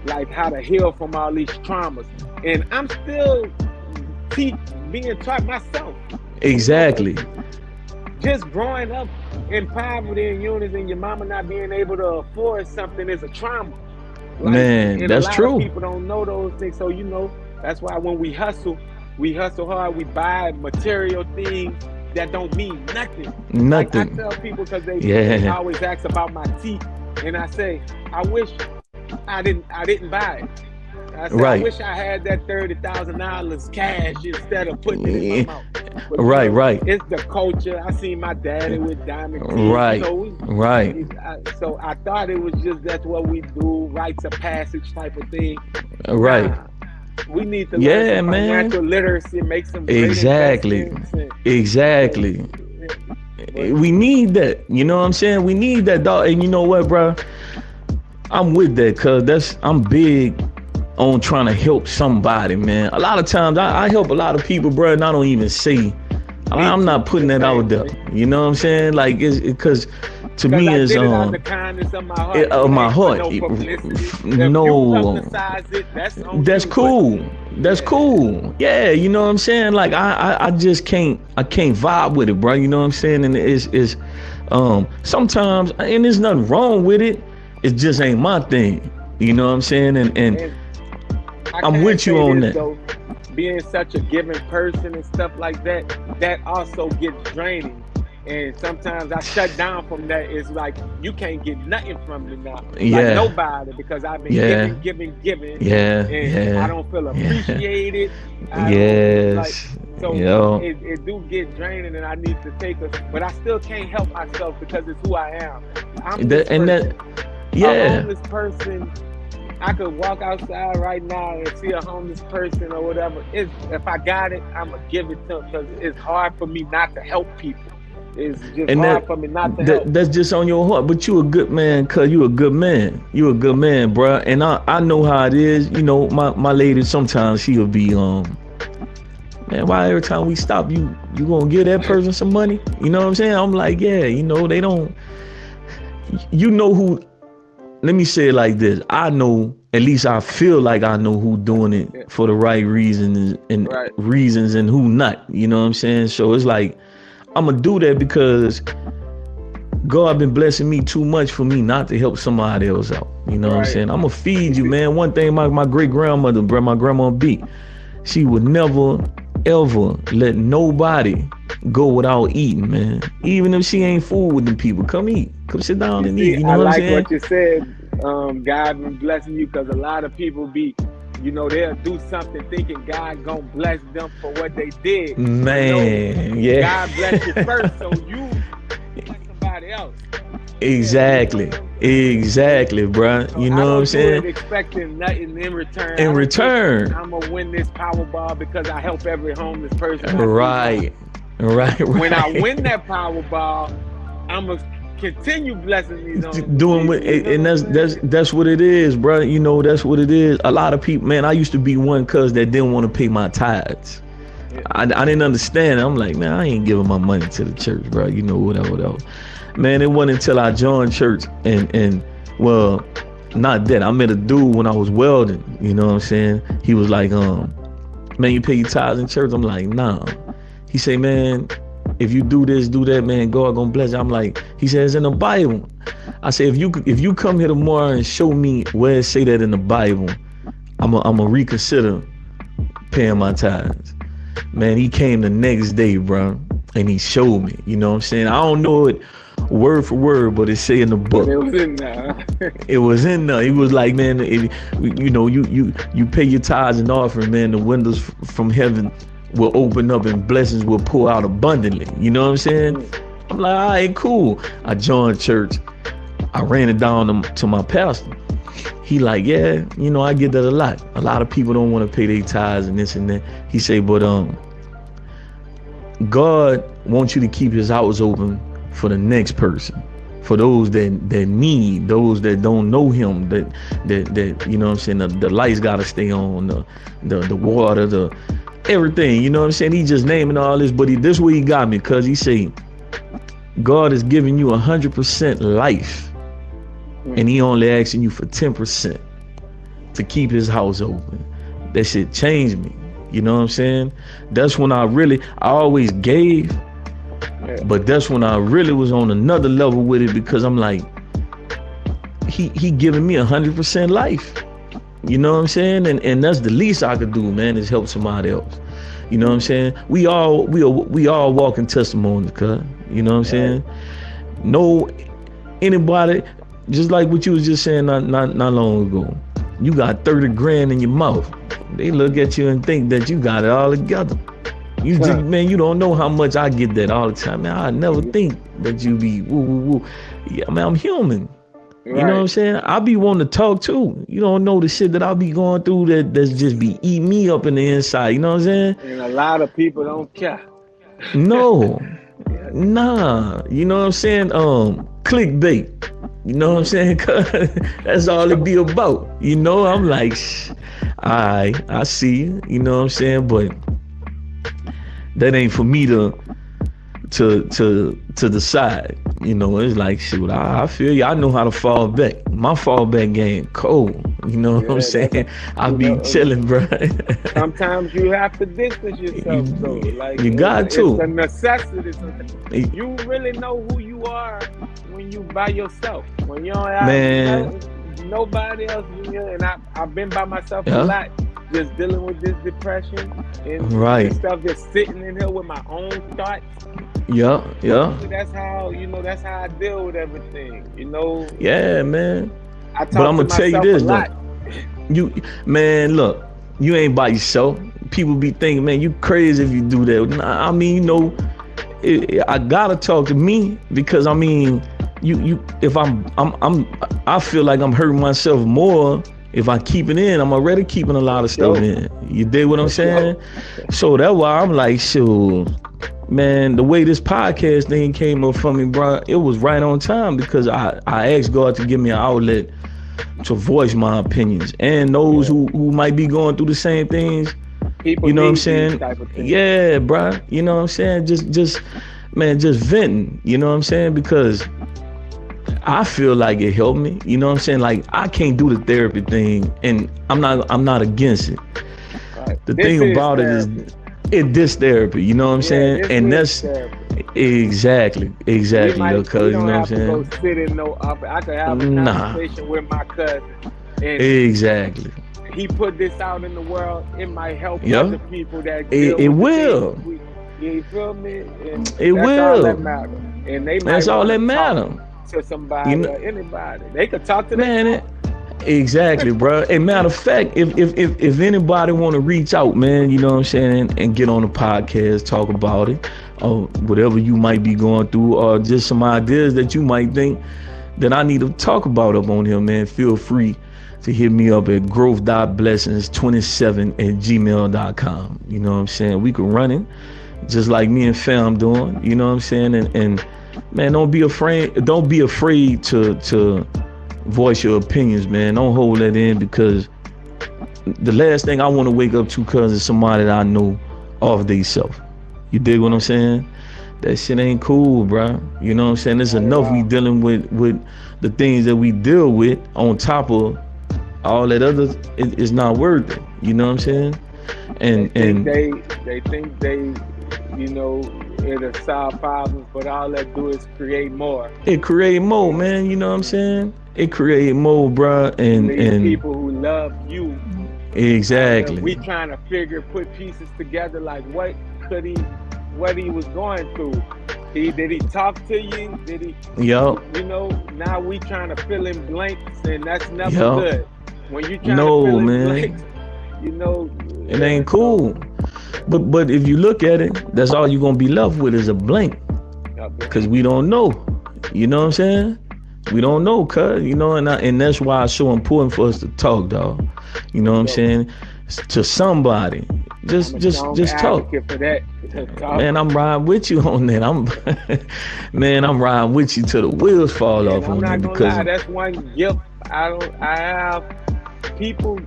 Speaker 2: like how to heal from all these traumas. And I'm still being taught myself.
Speaker 1: Exactly.
Speaker 2: Just growing up in poverty and Eunice and your mama not being able to afford something is a trauma. Like,
Speaker 1: man, that's true.
Speaker 2: People don't know those things, so you know that's why when we hustle hard. We buy material things that don't mean nothing.
Speaker 1: Nothing.
Speaker 2: Like I tell people because they always ask about my teeth, and I say I wish I didn't buy it. I said,
Speaker 1: right.
Speaker 2: I wish I had that $30,000 cash instead of putting it in my mouth. But,
Speaker 1: right,
Speaker 2: you know,
Speaker 1: right.
Speaker 2: It's the culture. I seen my daddy with diamond teeth.
Speaker 1: Right, right.
Speaker 2: So I thought it was just that's what we do, rites of passage type of thing.
Speaker 1: Right.
Speaker 2: We need to learn some financial literacy, make some
Speaker 1: exactly. We need that. You know what I'm saying? We need that, dog. And you know what, bro? I'm with that, cause I'm big on trying to help somebody, man. A lot of times I help a lot of people, bro, and I don't even say. I'm not putting that out there. You know what I'm saying? Like, it's because to me
Speaker 2: I
Speaker 1: is
Speaker 2: did it out the kindness of my heart.
Speaker 1: of my heart.
Speaker 2: No publicity.
Speaker 1: No,
Speaker 2: if you publicize it,
Speaker 1: that's
Speaker 2: you,
Speaker 1: cool.
Speaker 2: But,
Speaker 1: that's cool. Yeah, you know what I'm saying? Like I just can't vibe with it, bro. You know what I'm saying? And it's sometimes, and there's nothing wrong with it. It just ain't my thing. You know what I'm saying? And I'm with you on that.
Speaker 2: Though, being such a giving person and stuff like that, that also gets draining. And sometimes I shut down from that. It's like, you can't get nothing from me now.
Speaker 1: Yeah.
Speaker 2: Like nobody, because I've been giving.
Speaker 1: Yeah.
Speaker 2: And I don't feel appreciated.
Speaker 1: Yes.
Speaker 2: So it do get draining, and I need to take but I still can't help myself because it's who I am. I'm a homeless person. I could walk outside right now and see a homeless person or whatever. If I got it, I'm going to give it to them, because it's hard for me not to help people. It's just hard for me not to help.
Speaker 1: That's just on your heart. But you a good man, cuz you a good man. You a good man, bro. And I know how it is. You know, my lady, sometimes she'll be, man, why every time we stop, you gonna give that person some money? You know what I'm saying? I'm like, yeah, you know, they don't, you know who. Let me say it like this. I know, at least I feel like I know who doing it for the right reasons and who not. You know what I'm saying? So it's like, I'm going to do that because God been blessing me too much for me not to help somebody else out. You know what I'm saying? I'm going to feed you, man. One thing my great-grandmother, my grandma B, she would never, ever let nobody go without eating, man. Even if she ain't fool with them people, come eat. Come sit down and eat. You know what I'm saying?
Speaker 2: I like what you said. God been blessing you, because a lot of people be, you know, they'll do something thinking God gonna bless them for what they did.
Speaker 1: Man,
Speaker 2: God bless you first, so you bless somebody else.
Speaker 1: Exactly, bro. You know what I'm saying?
Speaker 2: Expecting nothing in return. I'm gonna win this Powerball because I help every homeless person.
Speaker 1: Right.
Speaker 2: When I win that Powerball, I'm gonna continue blessing these
Speaker 1: doing what, and that's what it is, bro. You know, that's what it is. A lot of people, man, I used to be one cuz that didn't want to pay my tithes. I didn't understand. I'm like, man, I ain't giving my money to the church, bro. You know, whatever. Man, it wasn't until I joined church and well, not that. I met a dude when I was welding. You know what I'm saying? He was like, man, you pay your tithes in church? I'm like, nah. He say, man, if you do this, do that, man, God gonna bless you. I'm like, he says in the Bible. I say, if you come here tomorrow and show me where it say that in the Bible, I'm a reconsider paying my tithes. Man, he came the next day, bro, and he showed me. You know what I'm saying? I don't know it word for word, but it say in the book.
Speaker 2: It was in there.
Speaker 1: It was in there. He was like, man, you know, you pay your tithes and offering, man, the windows from heaven will open up and blessings will pour out abundantly. You know what I'm saying? I'm like, all right, cool. I joined church. I ran it down to my pastor. He like, yeah, you know, I get that a lot. A lot of people don't want to pay their tithes and this and that. He say, but God wants you to keep his house open for the next person, for those that need, those that don't know him, that you know what I'm saying, the lights gotta stay on, the water, the everything, you know what I'm saying? He just naming all this, but this way he got me, because he say God is giving you 100% life, and he only asking you for 10% to keep his house open. That shit changed me. You know what I'm saying? That's when I always gave, but that's when I really was on another level with it, because I'm like, he giving me 100% life. You know what I'm saying? And that's the least I could do, man, is help somebody else. You know what I'm saying? We all walking testimonies, cuz. You know what I'm saying? No, anybody, just like what you was just saying not long ago. You got 30 grand in your mouth. They look at you and think that you got it all together. You just, man, you don't know how much I get that all the time. Man, I never think that you be woo. Yeah, man, I'm human. You know what I'm saying? I be wanting to talk too. You don't know the shit that I be going through that's just be eating me up in the inside. You know what I'm saying?
Speaker 2: And a lot of people don't care.
Speaker 1: No. Nah. You know what I'm saying? Clickbait. You know what I'm saying? 'Cause that's all it be about. You know, I'm like, alright, I see you. You know what I'm saying? But that ain't for me to decide. You know, it's like, shoot, I feel you. I know how to fall back. My fallback game cold. You know what I'm saying? I be chilling, bro.
Speaker 2: Sometimes you have to distance yourself, though. Like,
Speaker 1: you got to.
Speaker 2: It's a necessity. You really know who you are when you by yourself. When you don't have nobody else. And I've been by myself a lot, just dealing with this depression and this stuff, just sitting in here with my own thoughts.
Speaker 1: Yeah.
Speaker 2: That's how I deal with everything. You know.
Speaker 1: Yeah, man.
Speaker 2: But I'm gonna tell you this though.
Speaker 1: Look, you ain't by yourself. People be thinking, man, you crazy if you do that. I mean, you know, I gotta talk to me because I mean, you. If I feel like I'm hurting myself more if I keep it in. I'm already keeping a lot of stuff in. You dig what I'm saying? So that's why I'm like, shoot. Man, the way this podcast thing came up for me, bro, it was right on time because I asked God to give me an outlet to voice my opinions and those who might be going through the same things.
Speaker 2: People,
Speaker 1: you know what I'm saying? Yeah, bro. You know what I'm saying? Just venting. You know what I'm saying? Because I feel like it helped me. You know what I'm saying? Like I can't do the therapy thing, and I'm not against it. Right. The thing about it is. This therapy, you know what I'm saying? And that's therapy. Exactly. Because you know what I'm saying?
Speaker 2: Go sit in no office. I could have a conversation with my cousin. And
Speaker 1: exactly.
Speaker 2: He put this out in the world. It might help other people that
Speaker 1: it will.
Speaker 2: You feel me? And
Speaker 1: it will.
Speaker 2: All that matters. And they might
Speaker 1: that's all that matters.
Speaker 2: To somebody or anybody, they could talk to them.
Speaker 1: Exactly, bro. And matter of fact, if anybody want to reach out, man, you know what I'm saying, and get on the podcast, talk about it, or whatever you might be going through, or just some ideas that you might think that I need to talk about up on here, man, feel free to hit me up at growth.blessings27@gmail.com. You know what I'm saying? We can run it just like me and fam doing, you know what I'm saying? And man, don't be afraid to voice your opinions, man. Don't hold that in, because the last thing I want to wake up to, cause is somebody that I know off they self. You dig what I'm saying? That shit ain't cool, bro. You know what I'm saying? There's enough we dealing with the things that we deal with on top of all that other. It's not worth it. You know what I'm saying? And
Speaker 2: they think they you know, it'll solve problems, but all that do is create more.
Speaker 1: It create more, man. You know what I'm saying? It create more, bro. And
Speaker 2: people who love you.
Speaker 1: Exactly.
Speaker 2: We trying to put pieces together, like what he was going through. Did he talk to you? Did he?
Speaker 1: Yep.
Speaker 2: You know, now we trying to fill in blanks, and that's never good. When you trying to fill in blanks, you know,
Speaker 1: it ain't cool. But if you look at it, that's all you're gonna be left with is a blank. Cause we don't know. You know what I'm saying? We don't know, cuz, you know, and that's why it's so important for us to talk, dog. You know what I'm saying? To somebody. Just talk.
Speaker 2: For that.
Speaker 1: Man, I'm riding with you on that. I'm riding with you till the wheels fall off on that, because
Speaker 2: that's one gift. I have people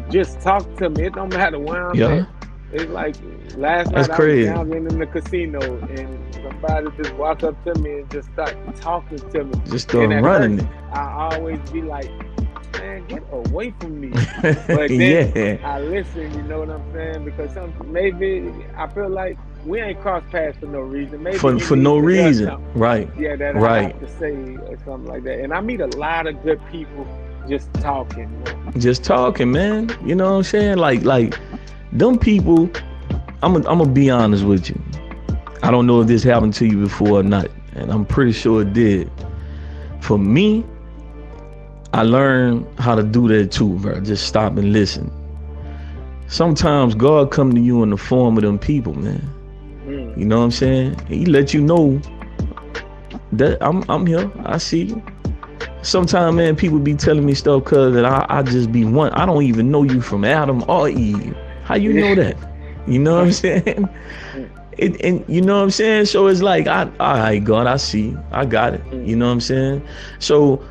Speaker 2: just talk to me. It don't matter where I'm at. It's like last night I was down in the casino and somebody just walked up to me and just start talking to me.
Speaker 1: Just start running it.
Speaker 2: I always be like, man, get away from me. But then I listen, you know what I'm saying? Because maybe I feel like we ain't crossed paths for no reason. Maybe
Speaker 1: for no reason. Right.
Speaker 2: Yeah, that I have to say or something like that. And I meet a lot of good people just talking. You know?
Speaker 1: Just talking, man. You know what I'm saying? Like them people, I'm gonna be honest with you. I don't know if this happened to you before or not, and I'm pretty sure it did. For me, I learned how to do that too, bro. Just stop and listen. Sometimes God come to you in the form of them people, man. You know what I'm saying? He let you know that I'm here. I see you. Sometimes, man, people be telling me stuff cause that I just be one. I don't even know you from Adam or Eve. How you know that? You know what I'm saying? And you know what I'm saying? So it's like, all right, God, I see, I got it. You know what I'm saying? So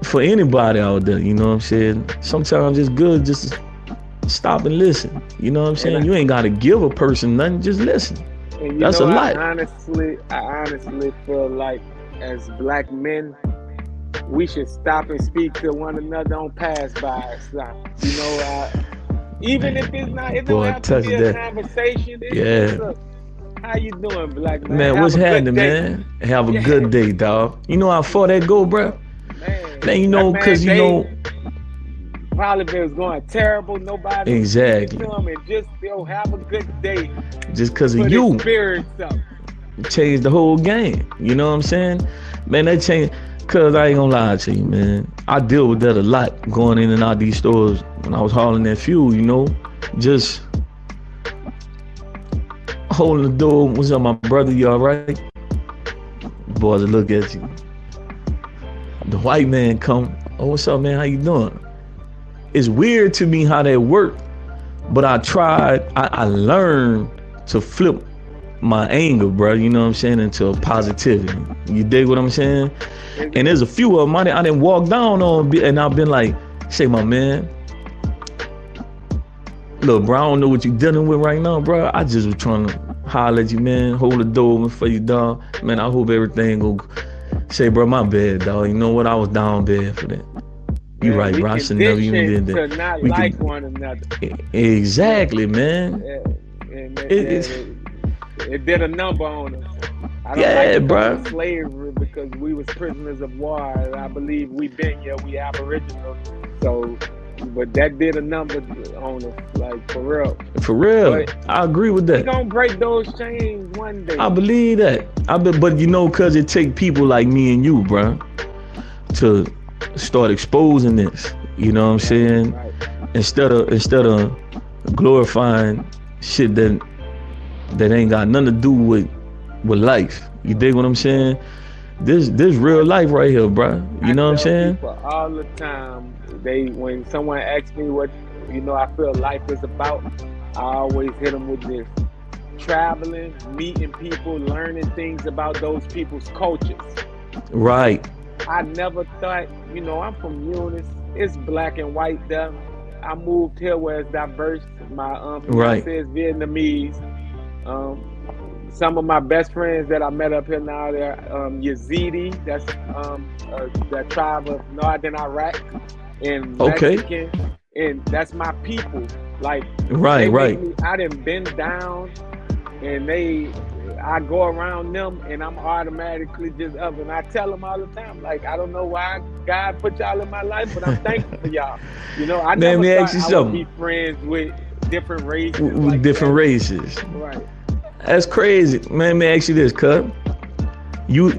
Speaker 1: for anybody out there, you know what I'm saying? Sometimes it's good just to stop and listen. You know what I'm saying? You ain't got to give a person nothing, just listen.
Speaker 2: And
Speaker 1: That's a lot.
Speaker 2: I honestly feel like as black men, we should stop and speak to one another on pass-by. You know, even if it's not, it don't have to be a conversation.
Speaker 1: Yeah.
Speaker 2: How you doing, black man?
Speaker 1: Man, what's happening, man? Have a good day, dog. You know how far that go, bro? Man, you know, because you know,
Speaker 2: probably was going terrible. Nobody
Speaker 1: exactly.
Speaker 2: And just have a good day.
Speaker 1: Just because of you,
Speaker 2: spirits up.
Speaker 1: Changed the whole game. You know what I'm saying? Man, that changed. Cause I ain't gonna lie to you, man. I deal with that a lot going in and out these stores when I was hauling that fuel. You know, just holding the door. What's up, my brother? You all right? Boys, look at you. The white man come. Oh, what's up, man? How you doing? It's weird to me how that worked, but I tried. I learned to flip my anger, bro. You know what I'm saying, into positivity. You dig what I'm saying? And there's a few of them I didn't walk down on, and I've been like, say, my man, look, bro, I don't know what you're dealing with right now, bro. I just was trying to holler at you, man. Hold the door open for you, dog. Man, I hope everything go. Say, bro, my bad, dog. You know what? I was down bad for that. You right, bro. I should never even did that.
Speaker 2: To not like one another.
Speaker 1: Exactly, man.
Speaker 2: It did a number on us. I don't like slavery because we was prisoners of war. I believe we been here. We aboriginal. So, but that did a number on us, like for real.
Speaker 1: For real, but I agree with that.
Speaker 2: We gonna break those chains one day.
Speaker 1: I believe that. But you know, cause it take people like me and you, bro, to start exposing this. You know what I'm saying? Right. Instead of glorifying shit that ain't got nothing to do with life. You dig what I'm saying? This real life right here, bro. You know what I'm saying?
Speaker 2: People all the time, when someone asks me what I feel life is about, I always hit them with this: traveling, meeting people, learning things about those people's cultures.
Speaker 1: Right.
Speaker 2: I never thought, I'm from Eunice. It's black and white there. I moved here where it's diverse. My fiance is Vietnamese. Some of my best friends that I met up here now, they're Yazidi, that's that tribe of northern Iraq, and Mexican, and that's my people. Like, right. I done been down, and I go around them, and I'm automatically just up, and I tell them all the time, like, I don't know why God put y'all in my life, but I'm thankful for y'all. I never thought I would be friends with different races.
Speaker 1: With different races.
Speaker 2: Right.
Speaker 1: That's crazy. Man, let me ask you this, cuz. You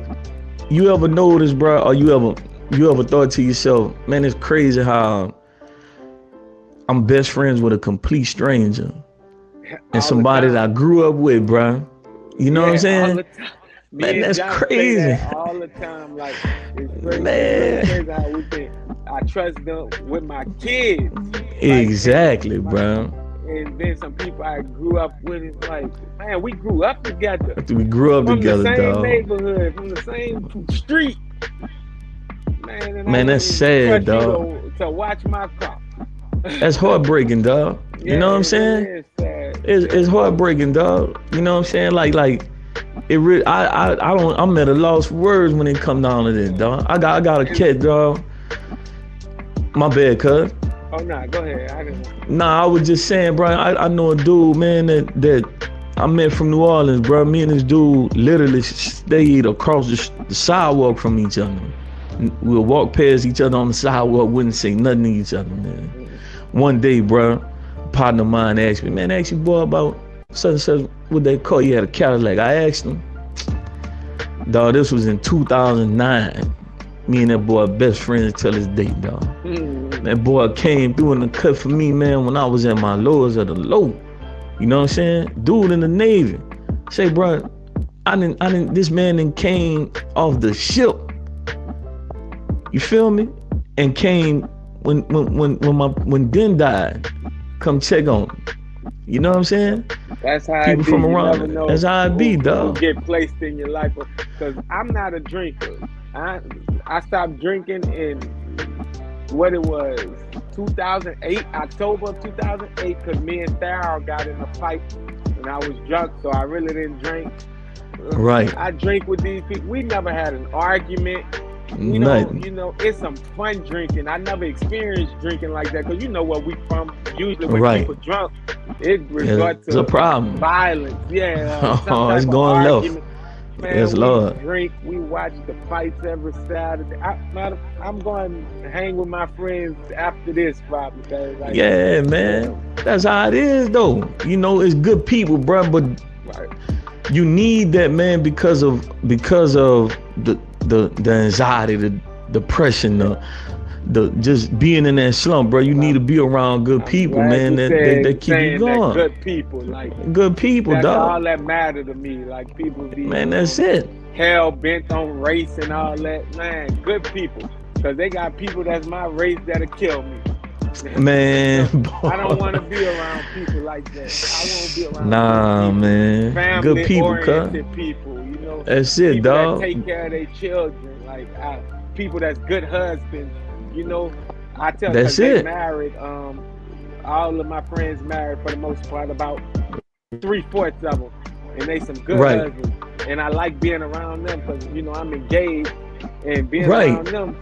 Speaker 1: ever notice, bro, or you ever thought to yourself, man, it's crazy how I'm best friends with a complete stranger and somebody that I grew up with, bro. You know what I'm saying?
Speaker 2: All the time.
Speaker 1: Man, that's crazy.
Speaker 2: That all the time, like, it's crazy.
Speaker 1: Man.
Speaker 2: It's crazy how I trust them with my kids.
Speaker 1: Exactly, bro.
Speaker 2: And then some people I grew up with, it's like, man, we grew up together.
Speaker 1: We grew up together, dog.
Speaker 2: From the same neighborhood, from the same street.
Speaker 1: Man, that's sad, dog.
Speaker 2: To watch my car.
Speaker 1: That's heartbreaking, dog. You know what I'm saying? It's heartbreaking, dog. You know what I'm saying? Like it really. I'm at a loss for words when it come down to this, dog. I got a cat, dog. My bad, cuz.
Speaker 2: Oh, nah, go ahead.
Speaker 1: Nah, I was just saying, bro, I know a dude, man, that I met from New Orleans, bro. Me and this dude literally stayed across the sidewalk from each other. We'll walk past each other on the sidewalk, wouldn't say nothing to each other, man. One day, bro, a partner of mine asked me, man, ask you, boy, about such and such, what they call you, had a Cadillac. I asked him, dog, this was in 2009. Me and that boy best friends till this day, dog. That boy came through in the cut for me, man, when I was at my lowest of the low. You know what I'm saying? Dude in the Navy. Say, bro, this man came off the ship. You feel me? And came when Den died. Come check on him. You know what I'm saying?
Speaker 2: That's how
Speaker 1: people
Speaker 2: it be.
Speaker 1: from
Speaker 2: You never
Speaker 1: around.
Speaker 2: know
Speaker 1: That's how it be,
Speaker 2: who
Speaker 1: dog.
Speaker 2: get placed in your life. Because I'm not a drinker. I I stopped drinking in what it was 2008, October of 2008, because me and Thar got in a fight and I was drunk, so I really didn't drink.
Speaker 1: Right.
Speaker 2: I drink with these people. We never had an argument.
Speaker 1: Nothing.
Speaker 2: It's some fun drinking. I never experienced drinking like that because you know where we from. Usually when
Speaker 1: Right.
Speaker 2: people drunk, it
Speaker 1: Yeah,
Speaker 2: resort
Speaker 1: it's a
Speaker 2: to
Speaker 1: problem.
Speaker 2: violence. Yeah, some
Speaker 1: Oh,
Speaker 2: type
Speaker 1: it's
Speaker 2: of
Speaker 1: going left.
Speaker 2: argument. Man,
Speaker 1: Yes,
Speaker 2: we
Speaker 1: Lord.
Speaker 2: drink. We watch the fights every Saturday. I'm going to hang with my friends after this probably. Like,
Speaker 1: Yeah, man. That's how it is, though. It's good people, bro. But
Speaker 2: right.
Speaker 1: you need that, man, because of the anxiety, the depression, the just being in that slump, bro. You need to be around good people, man. That keep you
Speaker 2: saying that
Speaker 1: going.
Speaker 2: good people, like
Speaker 1: Good people,
Speaker 2: that's all
Speaker 1: dog.
Speaker 2: that matter to me. Like people be
Speaker 1: Man, that's it.
Speaker 2: hell bent on race and all that. Man, good people, because they got people that's my race that'll kill me.
Speaker 1: Man,
Speaker 2: I don't want to be around people like that. I want to be around
Speaker 1: nah, man. Good people,
Speaker 2: family-oriented people.
Speaker 1: That's it,
Speaker 2: people
Speaker 1: dog.
Speaker 2: that take care of their children, like people that's good husbands. I tell
Speaker 1: That's
Speaker 2: they
Speaker 1: it.
Speaker 2: married. All of my friends married for the most part, about 3/4 of them, and they some good
Speaker 1: Right.
Speaker 2: husbands. And I like being around them because I'm engaged, and being
Speaker 1: Right.
Speaker 2: around them,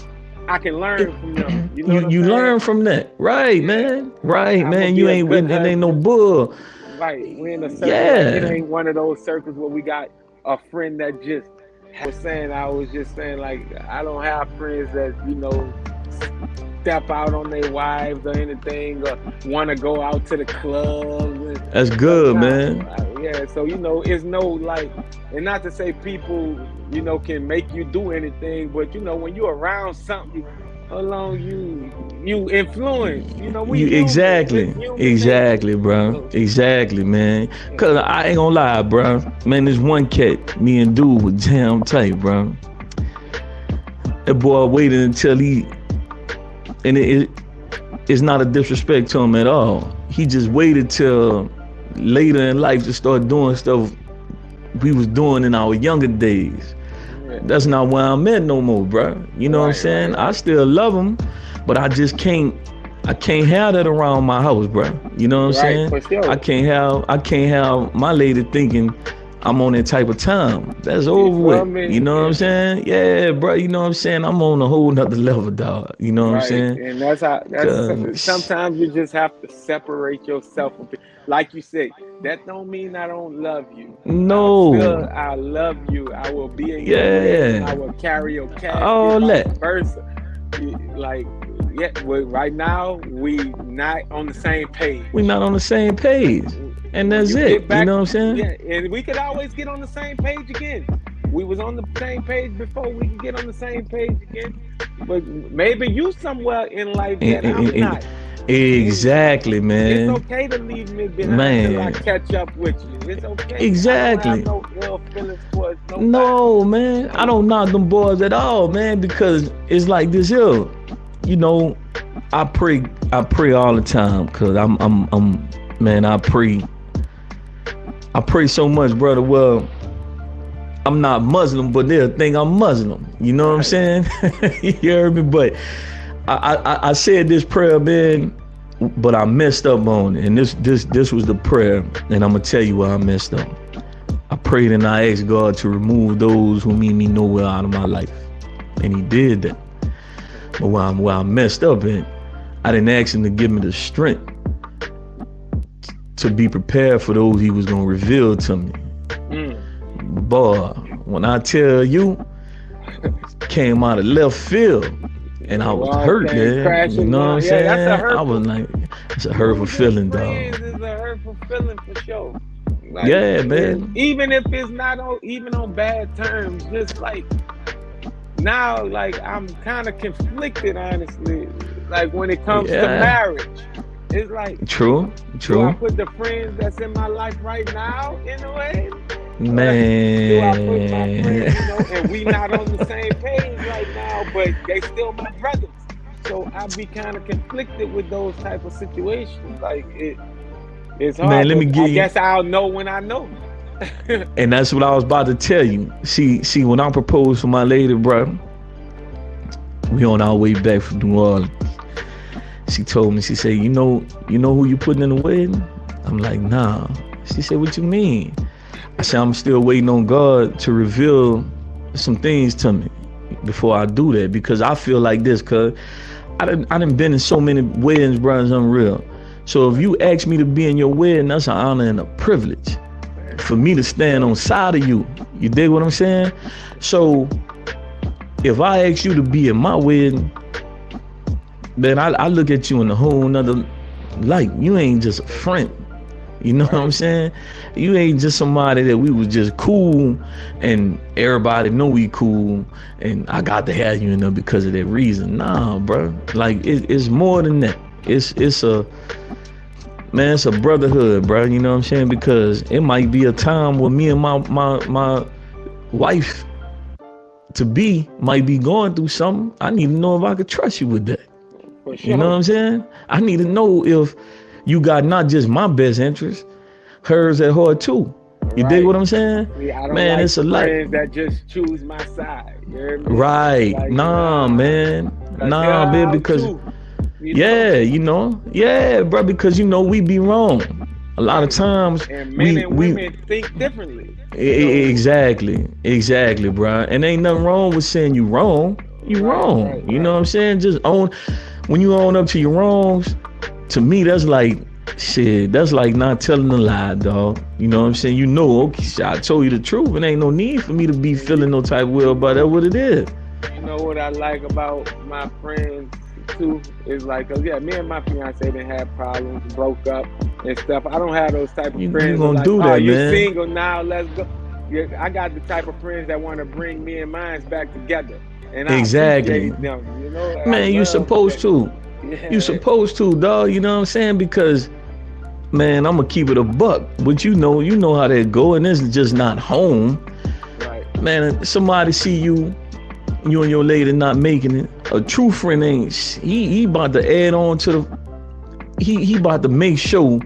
Speaker 2: I can learn from them. You know what I'm
Speaker 1: You
Speaker 2: saying?
Speaker 1: learn from that, right,
Speaker 2: Yeah.
Speaker 1: man? Right,
Speaker 2: I'ma
Speaker 1: man.
Speaker 2: be
Speaker 1: You
Speaker 2: a
Speaker 1: ain't
Speaker 2: good
Speaker 1: it ain't no
Speaker 2: husband.
Speaker 1: bull.
Speaker 2: Right, we in a circle.
Speaker 1: Yeah.
Speaker 2: Like, it ain't one of those circles where we got a friend that just I was just saying, like, I don't have friends that step out on their wives or anything, or want to go out to the club.
Speaker 1: That's good, man.
Speaker 2: Yeah, so it's no, like, and not to say people can make you do anything, but when you're around something, how long you influence, we
Speaker 1: You
Speaker 2: human.
Speaker 1: exactly,
Speaker 2: It's human
Speaker 1: exactly,
Speaker 2: nature.
Speaker 1: bro. Exactly, man. Cause I ain't gonna lie, bro. Man, this one cat, me and dude was damn tight, bro. That boy waited until and it's not a disrespect to him at all. He just waited till later in life to start doing stuff we was doing in our younger days. That's not where I'm at no more, bro. You know what I'm saying?
Speaker 2: Right.
Speaker 1: I still love him, but I just can't have that around my house, bro. You know what I'm saying?
Speaker 2: For sure.
Speaker 1: I can't have my lady thinking I'm on that type of time. That's over with.
Speaker 2: Me?
Speaker 1: You know what I'm saying? Yeah, bro. You know what I'm saying? I'm on a whole nother level, dog. You know what I'm saying?
Speaker 2: And that's how. Sometimes you just have to separate yourself from people. Like you said, that don't mean I don't love you.
Speaker 1: No.
Speaker 2: I love you. I will be in
Speaker 1: your
Speaker 2: wedding. I will carry your casket.
Speaker 1: All that.
Speaker 2: Versa. Like, yeah. Right now we not on the same page.
Speaker 1: We not on the same page. And that's it. You know what I'm saying?
Speaker 2: Yeah, and we could always get on the same page again. We was on the same page before. We can get on the same page again. But maybe you somewhere in life that I'm not.
Speaker 1: Exactly, man.
Speaker 2: It's okay to leave me behind until I catch up with you. It's okay.
Speaker 1: Exactly.
Speaker 2: I don't have no ill feelings towards nobody.
Speaker 1: No, man. I don't knock them boys at all, man, because it's like this here. I pray all the time, cause I pray so much, brother. Well, I'm not Muslim, but they'll think I'm Muslim. You know what I'm saying? You heard me? But I said this prayer, man, but I messed up on it. And this was the prayer, and I'm gonna tell you why I messed up. I prayed and I asked God to remove those who mean me nowhere out of my life, and He did that. But where I messed up at, I didn't ask Him to give me the strength to be prepared for those He was gonna reveal to me. Boy, when I tell you, came out of left field, and I was hurt, man. You know what I'm saying? I was like, it's a hurtful feeling, dog.
Speaker 2: It's a hurtful feeling for sure. Like,
Speaker 1: yeah, man.
Speaker 2: Even if it's not on bad terms, just like now, like I'm kind of conflicted, honestly. Like when it comes to marriage. It's like
Speaker 1: true.
Speaker 2: Do I put the friends that's in my life right now in a way?
Speaker 1: Man.
Speaker 2: Do I put my friends, and we not on the same page right now, but they still my brothers. So I be kind of conflicted with those type of situations. Like It's
Speaker 1: Man,
Speaker 2: hard,
Speaker 1: let me
Speaker 2: but I
Speaker 1: give you,
Speaker 2: guess I'll know when I know.
Speaker 1: and that's what I was about to tell you. See, when I proposed for my lady, bro, we on our way back from New Orleans. She told me, she said, you know who you putting in the wedding? I'm like, nah. She said, what you mean? I said, I'm still waiting on God to reveal some things to me before I do that, because I feel like this, cuz I done been in so many weddings, bro, it's unreal. So if you ask me to be in your wedding, that's an honor and a privilege for me to stand on side of you. You dig what I'm saying? So if I ask you to be in my wedding, man, I look at you in a whole nother light. You ain't just a friend. You know what I'm saying? You ain't just somebody that we was just cool and everybody know we cool and I got to have you in there because of that reason. Nah, bro. Like it's more than that. It's a brotherhood, bro. You know what I'm saying? Because it might be a time where me and my wife to be might be going through something. I need to know if I could trust you with that.
Speaker 2: For sure.
Speaker 1: You know what I'm saying? I need to know if you got not just my best interest, hers at heart too. You dig what I'm saying?
Speaker 2: See, I don't
Speaker 1: man,
Speaker 2: like
Speaker 1: it's a lot.
Speaker 2: friends that just choose my side. You hear me?
Speaker 1: Right.
Speaker 2: Like,
Speaker 1: nah, man. Nah, man, because yeah, bro, because we be wrong. A lot of times
Speaker 2: and men and women think differently.
Speaker 1: Exactly, bro. And ain't nothing wrong with saying you wrong. You wrong. You know what I'm saying? Just when you own up to your wrongs, to me that's like shit. That's like not telling a lie, dog. You know what I'm saying? Okay, I told you the truth, and ain't no need for me to be feeling no type of way about that. What it is.
Speaker 2: You know what I like about my friends too is like, me and my fiance didn't have problems, broke up and stuff. I don't have those type of friends.
Speaker 1: You gonna do that,
Speaker 2: you
Speaker 1: man?
Speaker 2: Single now? Let's go. Yeah, I got the type of friends that want to bring me and mine back together, and I appreciate them. You know,
Speaker 1: man, you supposed to. Yeah. You supposed to, dog. You know what I'm saying? Because, man, I'm gonna keep it a buck. But you know how that go, and this is just not home. Right. Man, somebody see you and your lady not making it. A true friend ain't. He about to add on to the. He about to make sure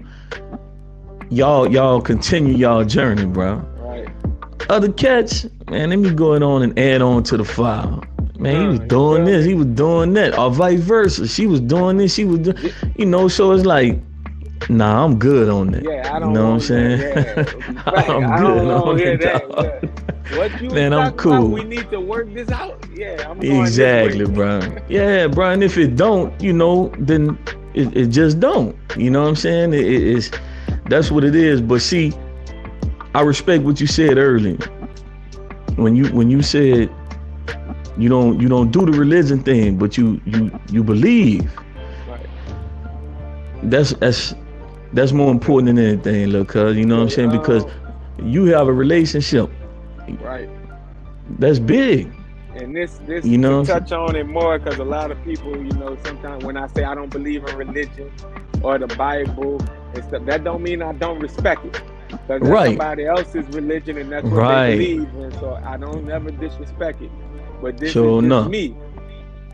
Speaker 1: y'all continue y'all journey, bro. Right. Other cats, man, let me go on and add on to the file. Man, he was doing this, he was doing that, or vice versa. She was doing this, she was doing, so it's like, nah, I'm good on that.
Speaker 2: Yeah, I don't
Speaker 1: know what I'm saying? I'm good on that.
Speaker 2: What you
Speaker 1: man, I'm cool.
Speaker 2: About, we need to work this out. Yeah, I'm going
Speaker 1: exactly, bro. Yeah, bro. And if it don't, then it just don't. You know what I'm saying? It's that's what it is. But see, I respect what you said earlier. When you said you don't do the religion thing, but you believe. Right. That's more important than anything, look, cuz you know what I'm saying? Because you have a relationship.
Speaker 2: Right.
Speaker 1: That's big.
Speaker 2: And this to touch on it more, because a lot of people, sometimes when I say I don't believe in religion or the Bible and stuff, that don't mean I don't respect it. Because that's somebody else's religion and that's what they believe in. So I don't ever disrespect it. But this is just me.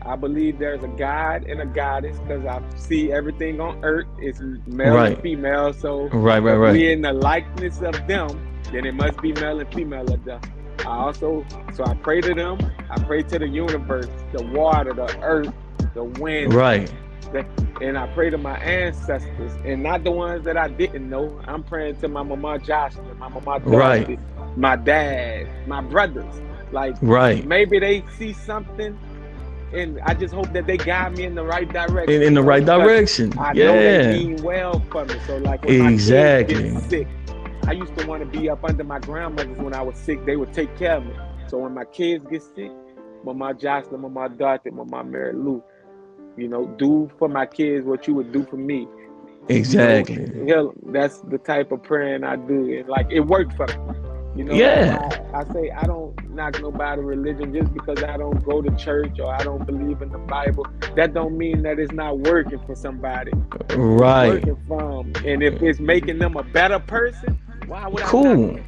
Speaker 2: I believe there's a God and a goddess, because I see everything on earth is male and female. So if we're in the likeness of them, then it must be male and female of them. I pray to them. I pray to the universe, the water, the earth, the wind.
Speaker 1: Right.
Speaker 2: And I pray to my ancestors, and not the ones that I didn't know. I'm praying to my mama Jocelyn, my mama Dorothy, my dad, my brothers. Like, maybe they see something, and I just hope that they guide me in the right direction.
Speaker 1: In the right direction.
Speaker 2: I know they mean well for me. So like when my kids get sick, I used to want to be up under my grandmother's when I was sick. They would take care of me. So when my kids get sick, Mama Jocelyn, Mama Dorothy, Mama Mary Lou, do for my kids what you would do for me.
Speaker 1: Exactly.
Speaker 2: That's the type of praying I do. And like, it worked for me. I say I don't knock nobody religion just because I don't go to church or I don't believe in the Bible. That don't mean that it's not working for somebody.
Speaker 1: Right.
Speaker 2: It's working for them. And if it's making them a better person, why would I
Speaker 1: not?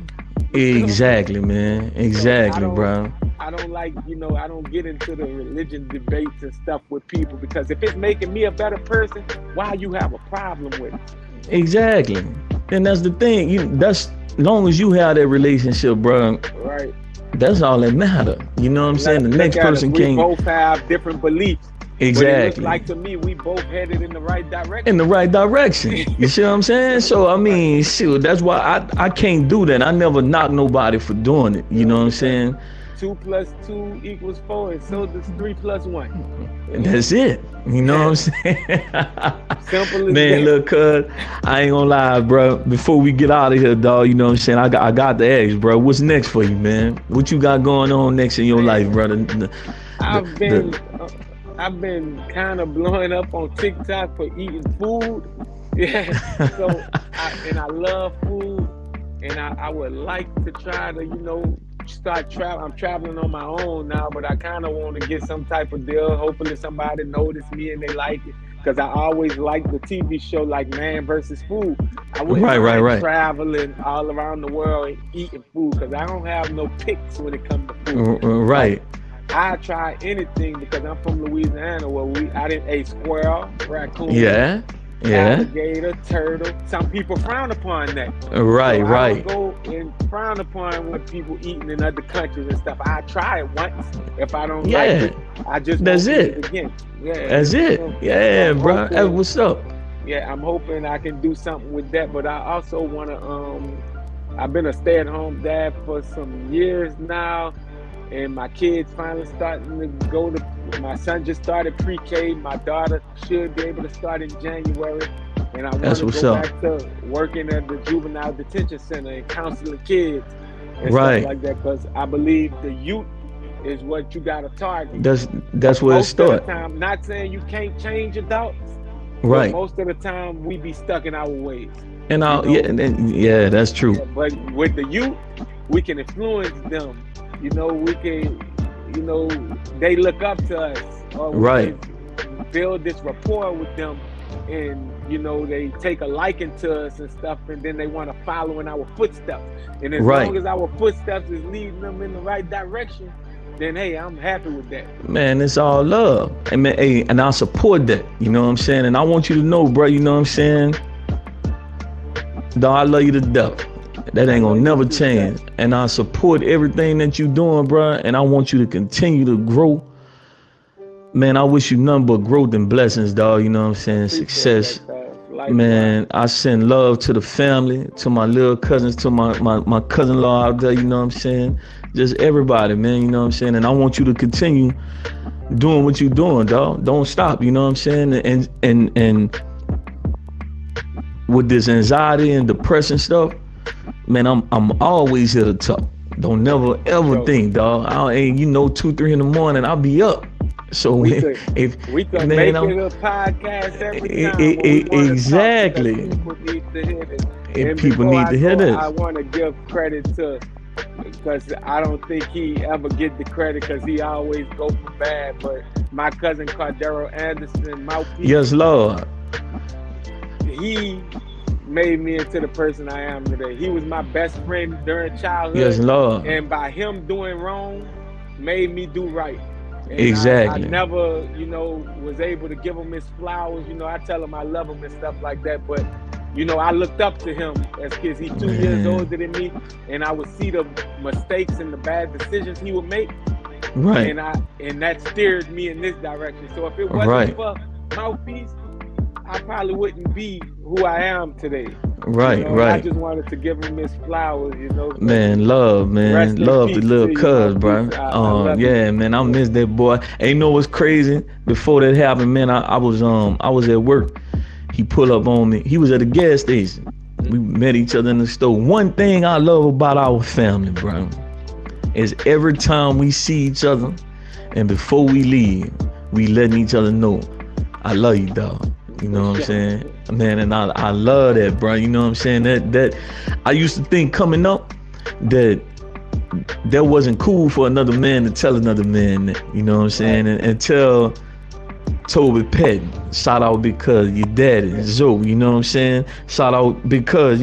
Speaker 1: Exactly, man. Exactly, bro.
Speaker 2: I don't like, I don't get into the religion debates and stuff with people, because if it's making me a better person, why you have a problem with it?
Speaker 1: Exactly. And that's the thing. That's long as you have that relationship, bro.
Speaker 2: Right.
Speaker 1: That's all that matter. You know what I'm saying? The
Speaker 2: Look
Speaker 1: next
Speaker 2: at us.
Speaker 1: person
Speaker 2: We
Speaker 1: can't.
Speaker 2: both have different beliefs. But it looks
Speaker 1: Exactly.
Speaker 2: like to me we both headed in the right
Speaker 1: In
Speaker 2: direction.
Speaker 1: the right direction. You see what I'm saying? So I mean, shoot, that's why I can't do that. I never knock nobody for doing it. You know what I'm saying?
Speaker 2: 2 + 2 = 4, and so does 3 + 1.
Speaker 1: And that's it. You know what I'm saying?
Speaker 2: Simple as
Speaker 1: Man,
Speaker 2: that.
Speaker 1: look, cuz I ain't gonna lie, bro. Before we get out of here, dog, you know what I'm saying? I got to ask, bro. What's next for you, man? What you got going on next in your life, brother?
Speaker 2: I've been kind of blowing up on TikTok for eating food. Yeah. So I love food, and I would like to try to start travel. I'm traveling on my own now, but I kind of want to get some type of deal. Hopefully somebody notice me and they like it, because I always like the TV show like Man versus Food. I wouldn't mind traveling all around the world and eating food, because I don't have no picks when it comes to food.
Speaker 1: Right.
Speaker 2: I try anything because I'm from Louisiana, where I didn't eat squirrel, raccoon, alligator, turtle. Some people frown upon that.
Speaker 1: Right,
Speaker 2: so
Speaker 1: right.
Speaker 2: I don't go and frown upon what people eating in other countries and stuff. I try it once. If I don't like it, I just won't eat it again. Yeah,
Speaker 1: that's it. Yeah, bro. That's what's up.
Speaker 2: Yeah, I'm hoping I can do something with that. But I also want to. I've been a stay-at-home dad for some years now. And my kids finally starting to go to. My son just started pre-K. My daughter should be able to start in January. And I want to go back to working at the juvenile detention center and counseling kids and stuff like that. Because I believe the youth is what you got to target.
Speaker 1: That's where it starts.
Speaker 2: Most of the time, not saying you can't change adults.
Speaker 1: Right.
Speaker 2: But most of the time, we be stuck in our ways.
Speaker 1: And that's true.
Speaker 2: Yeah, but with the youth, we can influence them. We can, they look up to us. Or we can build this rapport with them, and, they take a liking to us and stuff, and then they want to follow in our footsteps. And as long as our footsteps is leading them in the right direction, then, hey, I'm happy with that.
Speaker 1: Man, it's all love. And, man, hey, and I support that. You know what I'm saying? And I want you to know, bro, you know what I'm saying? Dog, I love you to death. That ain't gonna never change. And I support everything that you doing, bro. And I want you to continue to grow. Man, I wish you nothing but growth and blessings, dog. You know what I'm saying? Success. Man, I send love to the family, to my little cousins, to my cousin-in-law out there, you know what I'm saying? Just everybody, man, you know what I'm saying? And I want you to continue doing what you're doing, dog. Don't stop, you know what I'm saying? And with this anxiety and depression stuff, man, I'm always here to talk. Don't never ever think, dog. 2, 3 in the morning, I'll be up. So
Speaker 2: we could make it a podcast every time.
Speaker 1: Exactly.
Speaker 2: People need to hear this.
Speaker 1: If people need to hear this.
Speaker 2: I want to give credit to, because I don't think he ever get the credit, because he always go for bad. But my cousin Cordero Anderson, Mouthpiece.
Speaker 1: Yes, Lord.
Speaker 2: He made me into the person I am today. He was my best friend during childhood.
Speaker 1: Yes, Lord.
Speaker 2: And by him doing wrong, made me do right. And
Speaker 1: exactly.
Speaker 2: I never, was able to give him his flowers. I tell him I love him and stuff like that. But, I looked up to him as kids. He's 2 years older than me, and I would see the mistakes and the bad decisions he would make.
Speaker 1: Right.
Speaker 2: And that steered me in this direction. So if it wasn't for Mouthpiece, I probably wouldn't be who I am today.
Speaker 1: Right.
Speaker 2: I just wanted to give him his flowers,
Speaker 1: Man, love the little cuz, bro. Man, I miss that boy. And you know what's crazy? Before that happened, man, I was at work. He pulled up on me. He was at a gas station. We met each other in the store. One thing I love about our family, bro, is every time we see each other, and before we leave, we letting each other know, I love you, dog. You know what I'm saying? Man, and I love that, bro. You know what I'm saying? That I used to think coming up that wasn't cool for another man to tell another man that, you know what I'm saying? And tell Toby Patton, shout out because your daddy, Zoe, you know what I'm saying? Shout out because,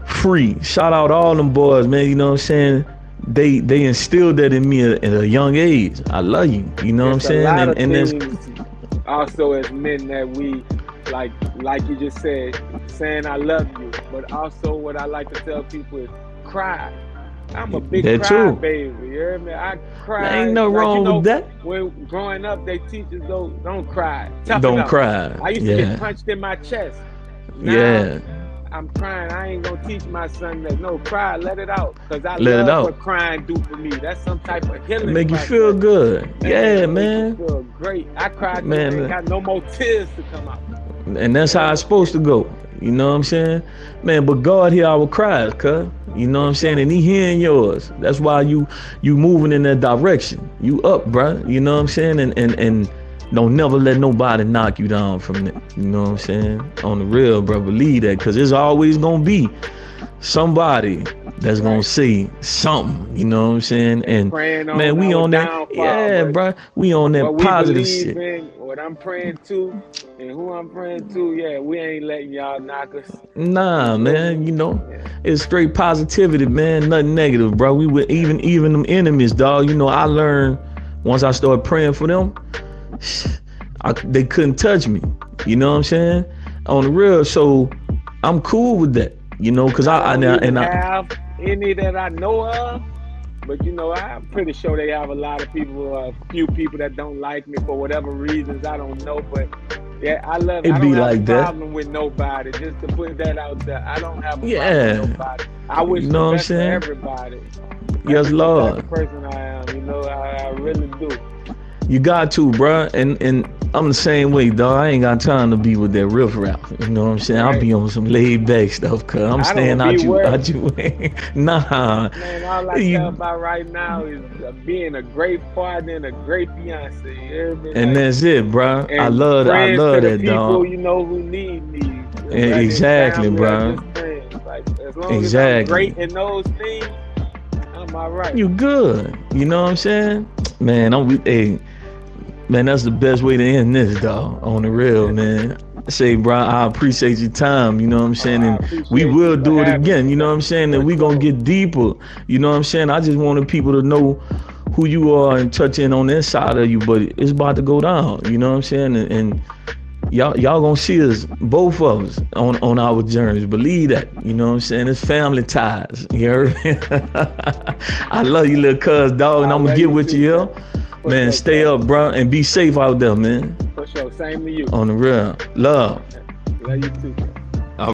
Speaker 1: Free. Shout out all them boys, man, you know what I'm saying? They instilled that in me at a young age. I love you, you know what I'm saying?
Speaker 2: And there's also as men that like you just said, saying I love you. But also what I like to tell people is cry. I'm a big
Speaker 1: That
Speaker 2: cry
Speaker 1: too.
Speaker 2: baby. You hear me? I cry.
Speaker 1: There ain't no wrong with that.
Speaker 2: When growing up, they teach us don't cry. Toughen
Speaker 1: Don't
Speaker 2: up.
Speaker 1: cry.
Speaker 2: I used to get punched in my chest. Now,
Speaker 1: Yeah.
Speaker 2: I'm crying. I ain't gonna teach my son that. No, cry, let it out. Because I
Speaker 1: Let it
Speaker 2: love
Speaker 1: out.
Speaker 2: what crying do for me. That's some type of healing.
Speaker 1: Make you
Speaker 2: process.
Speaker 1: feel good. Yeah,
Speaker 2: It makes
Speaker 1: man.
Speaker 2: you feel great. I cried till I
Speaker 1: Man,
Speaker 2: ain't got no more tears to come out.
Speaker 1: And that's how it's supposed to go. You know what I'm saying? Man, but God hear our cries, cuz. You know what I'm saying? And he hearing yours. That's why you moving in that direction. You up, bruh. You know what I'm saying? And don't never let nobody knock you down from it. You know what I'm saying? On the real, bro. Believe that. Cause there's always gonna be somebody that's gonna say something, you know what I'm saying? And man, we on that, yeah, bro. We on that positive shit.
Speaker 2: What I'm praying to, and who I'm praying to, yeah, we ain't letting y'all knock us.
Speaker 1: Nah, man, you know, it's straight positivity, man. Nothing negative, bro. We were even them enemies, dog. You know, I learned once I started praying for them, they couldn't touch me. You know what I'm saying? On the real, so I'm cool with that. You know, because I
Speaker 2: have any that I know of, but you know, I'm pretty sure they have a lot of people, a few people that don't like me for whatever reasons. I don't know, but yeah, I love it. I don't have a problem with nobody. Just to put that out there, I don't have a problem with nobody. I wish the best for everybody.
Speaker 1: Yes, Lord.
Speaker 2: That's the type of person I am. You know, I really do.
Speaker 1: You got to, bro, and I'm the same way, dog. I ain't got time to be with that riffraff. You know what I'm saying? I'll be on some laid back stuff, cuz I'm staying out you way. Nah.
Speaker 2: Man, all I care about right now is being a great partner and a great fiance. You hear me?
Speaker 1: And that's it, bro. I love that,
Speaker 2: people,
Speaker 1: dog.
Speaker 2: You know, who need me.
Speaker 1: Exactly, bro.
Speaker 2: Like, as long as I'm great in those things, I'm all right.
Speaker 1: You good. You know what I'm saying? Man, man, that's the best way to end this, dog. On the real, man. I say, bro, I appreciate your time. You know what I'm saying? And we will do it again. You know what I'm saying? And we gonna get deeper. You know what I'm saying? I just wanted people to know who you are and touch in on this side of you, but it's about to go down. You know what I'm saying? And y'all gonna see us, both of us, on our journeys. Believe that. You know what I'm saying? It's family ties. You heard me? I love you, little cuz, dog, and I'm gonna get with you, yo. Man, stay up, bro, and be safe out there, man.
Speaker 2: For sure. Same to you.
Speaker 1: On the real. Love.
Speaker 2: Love you too.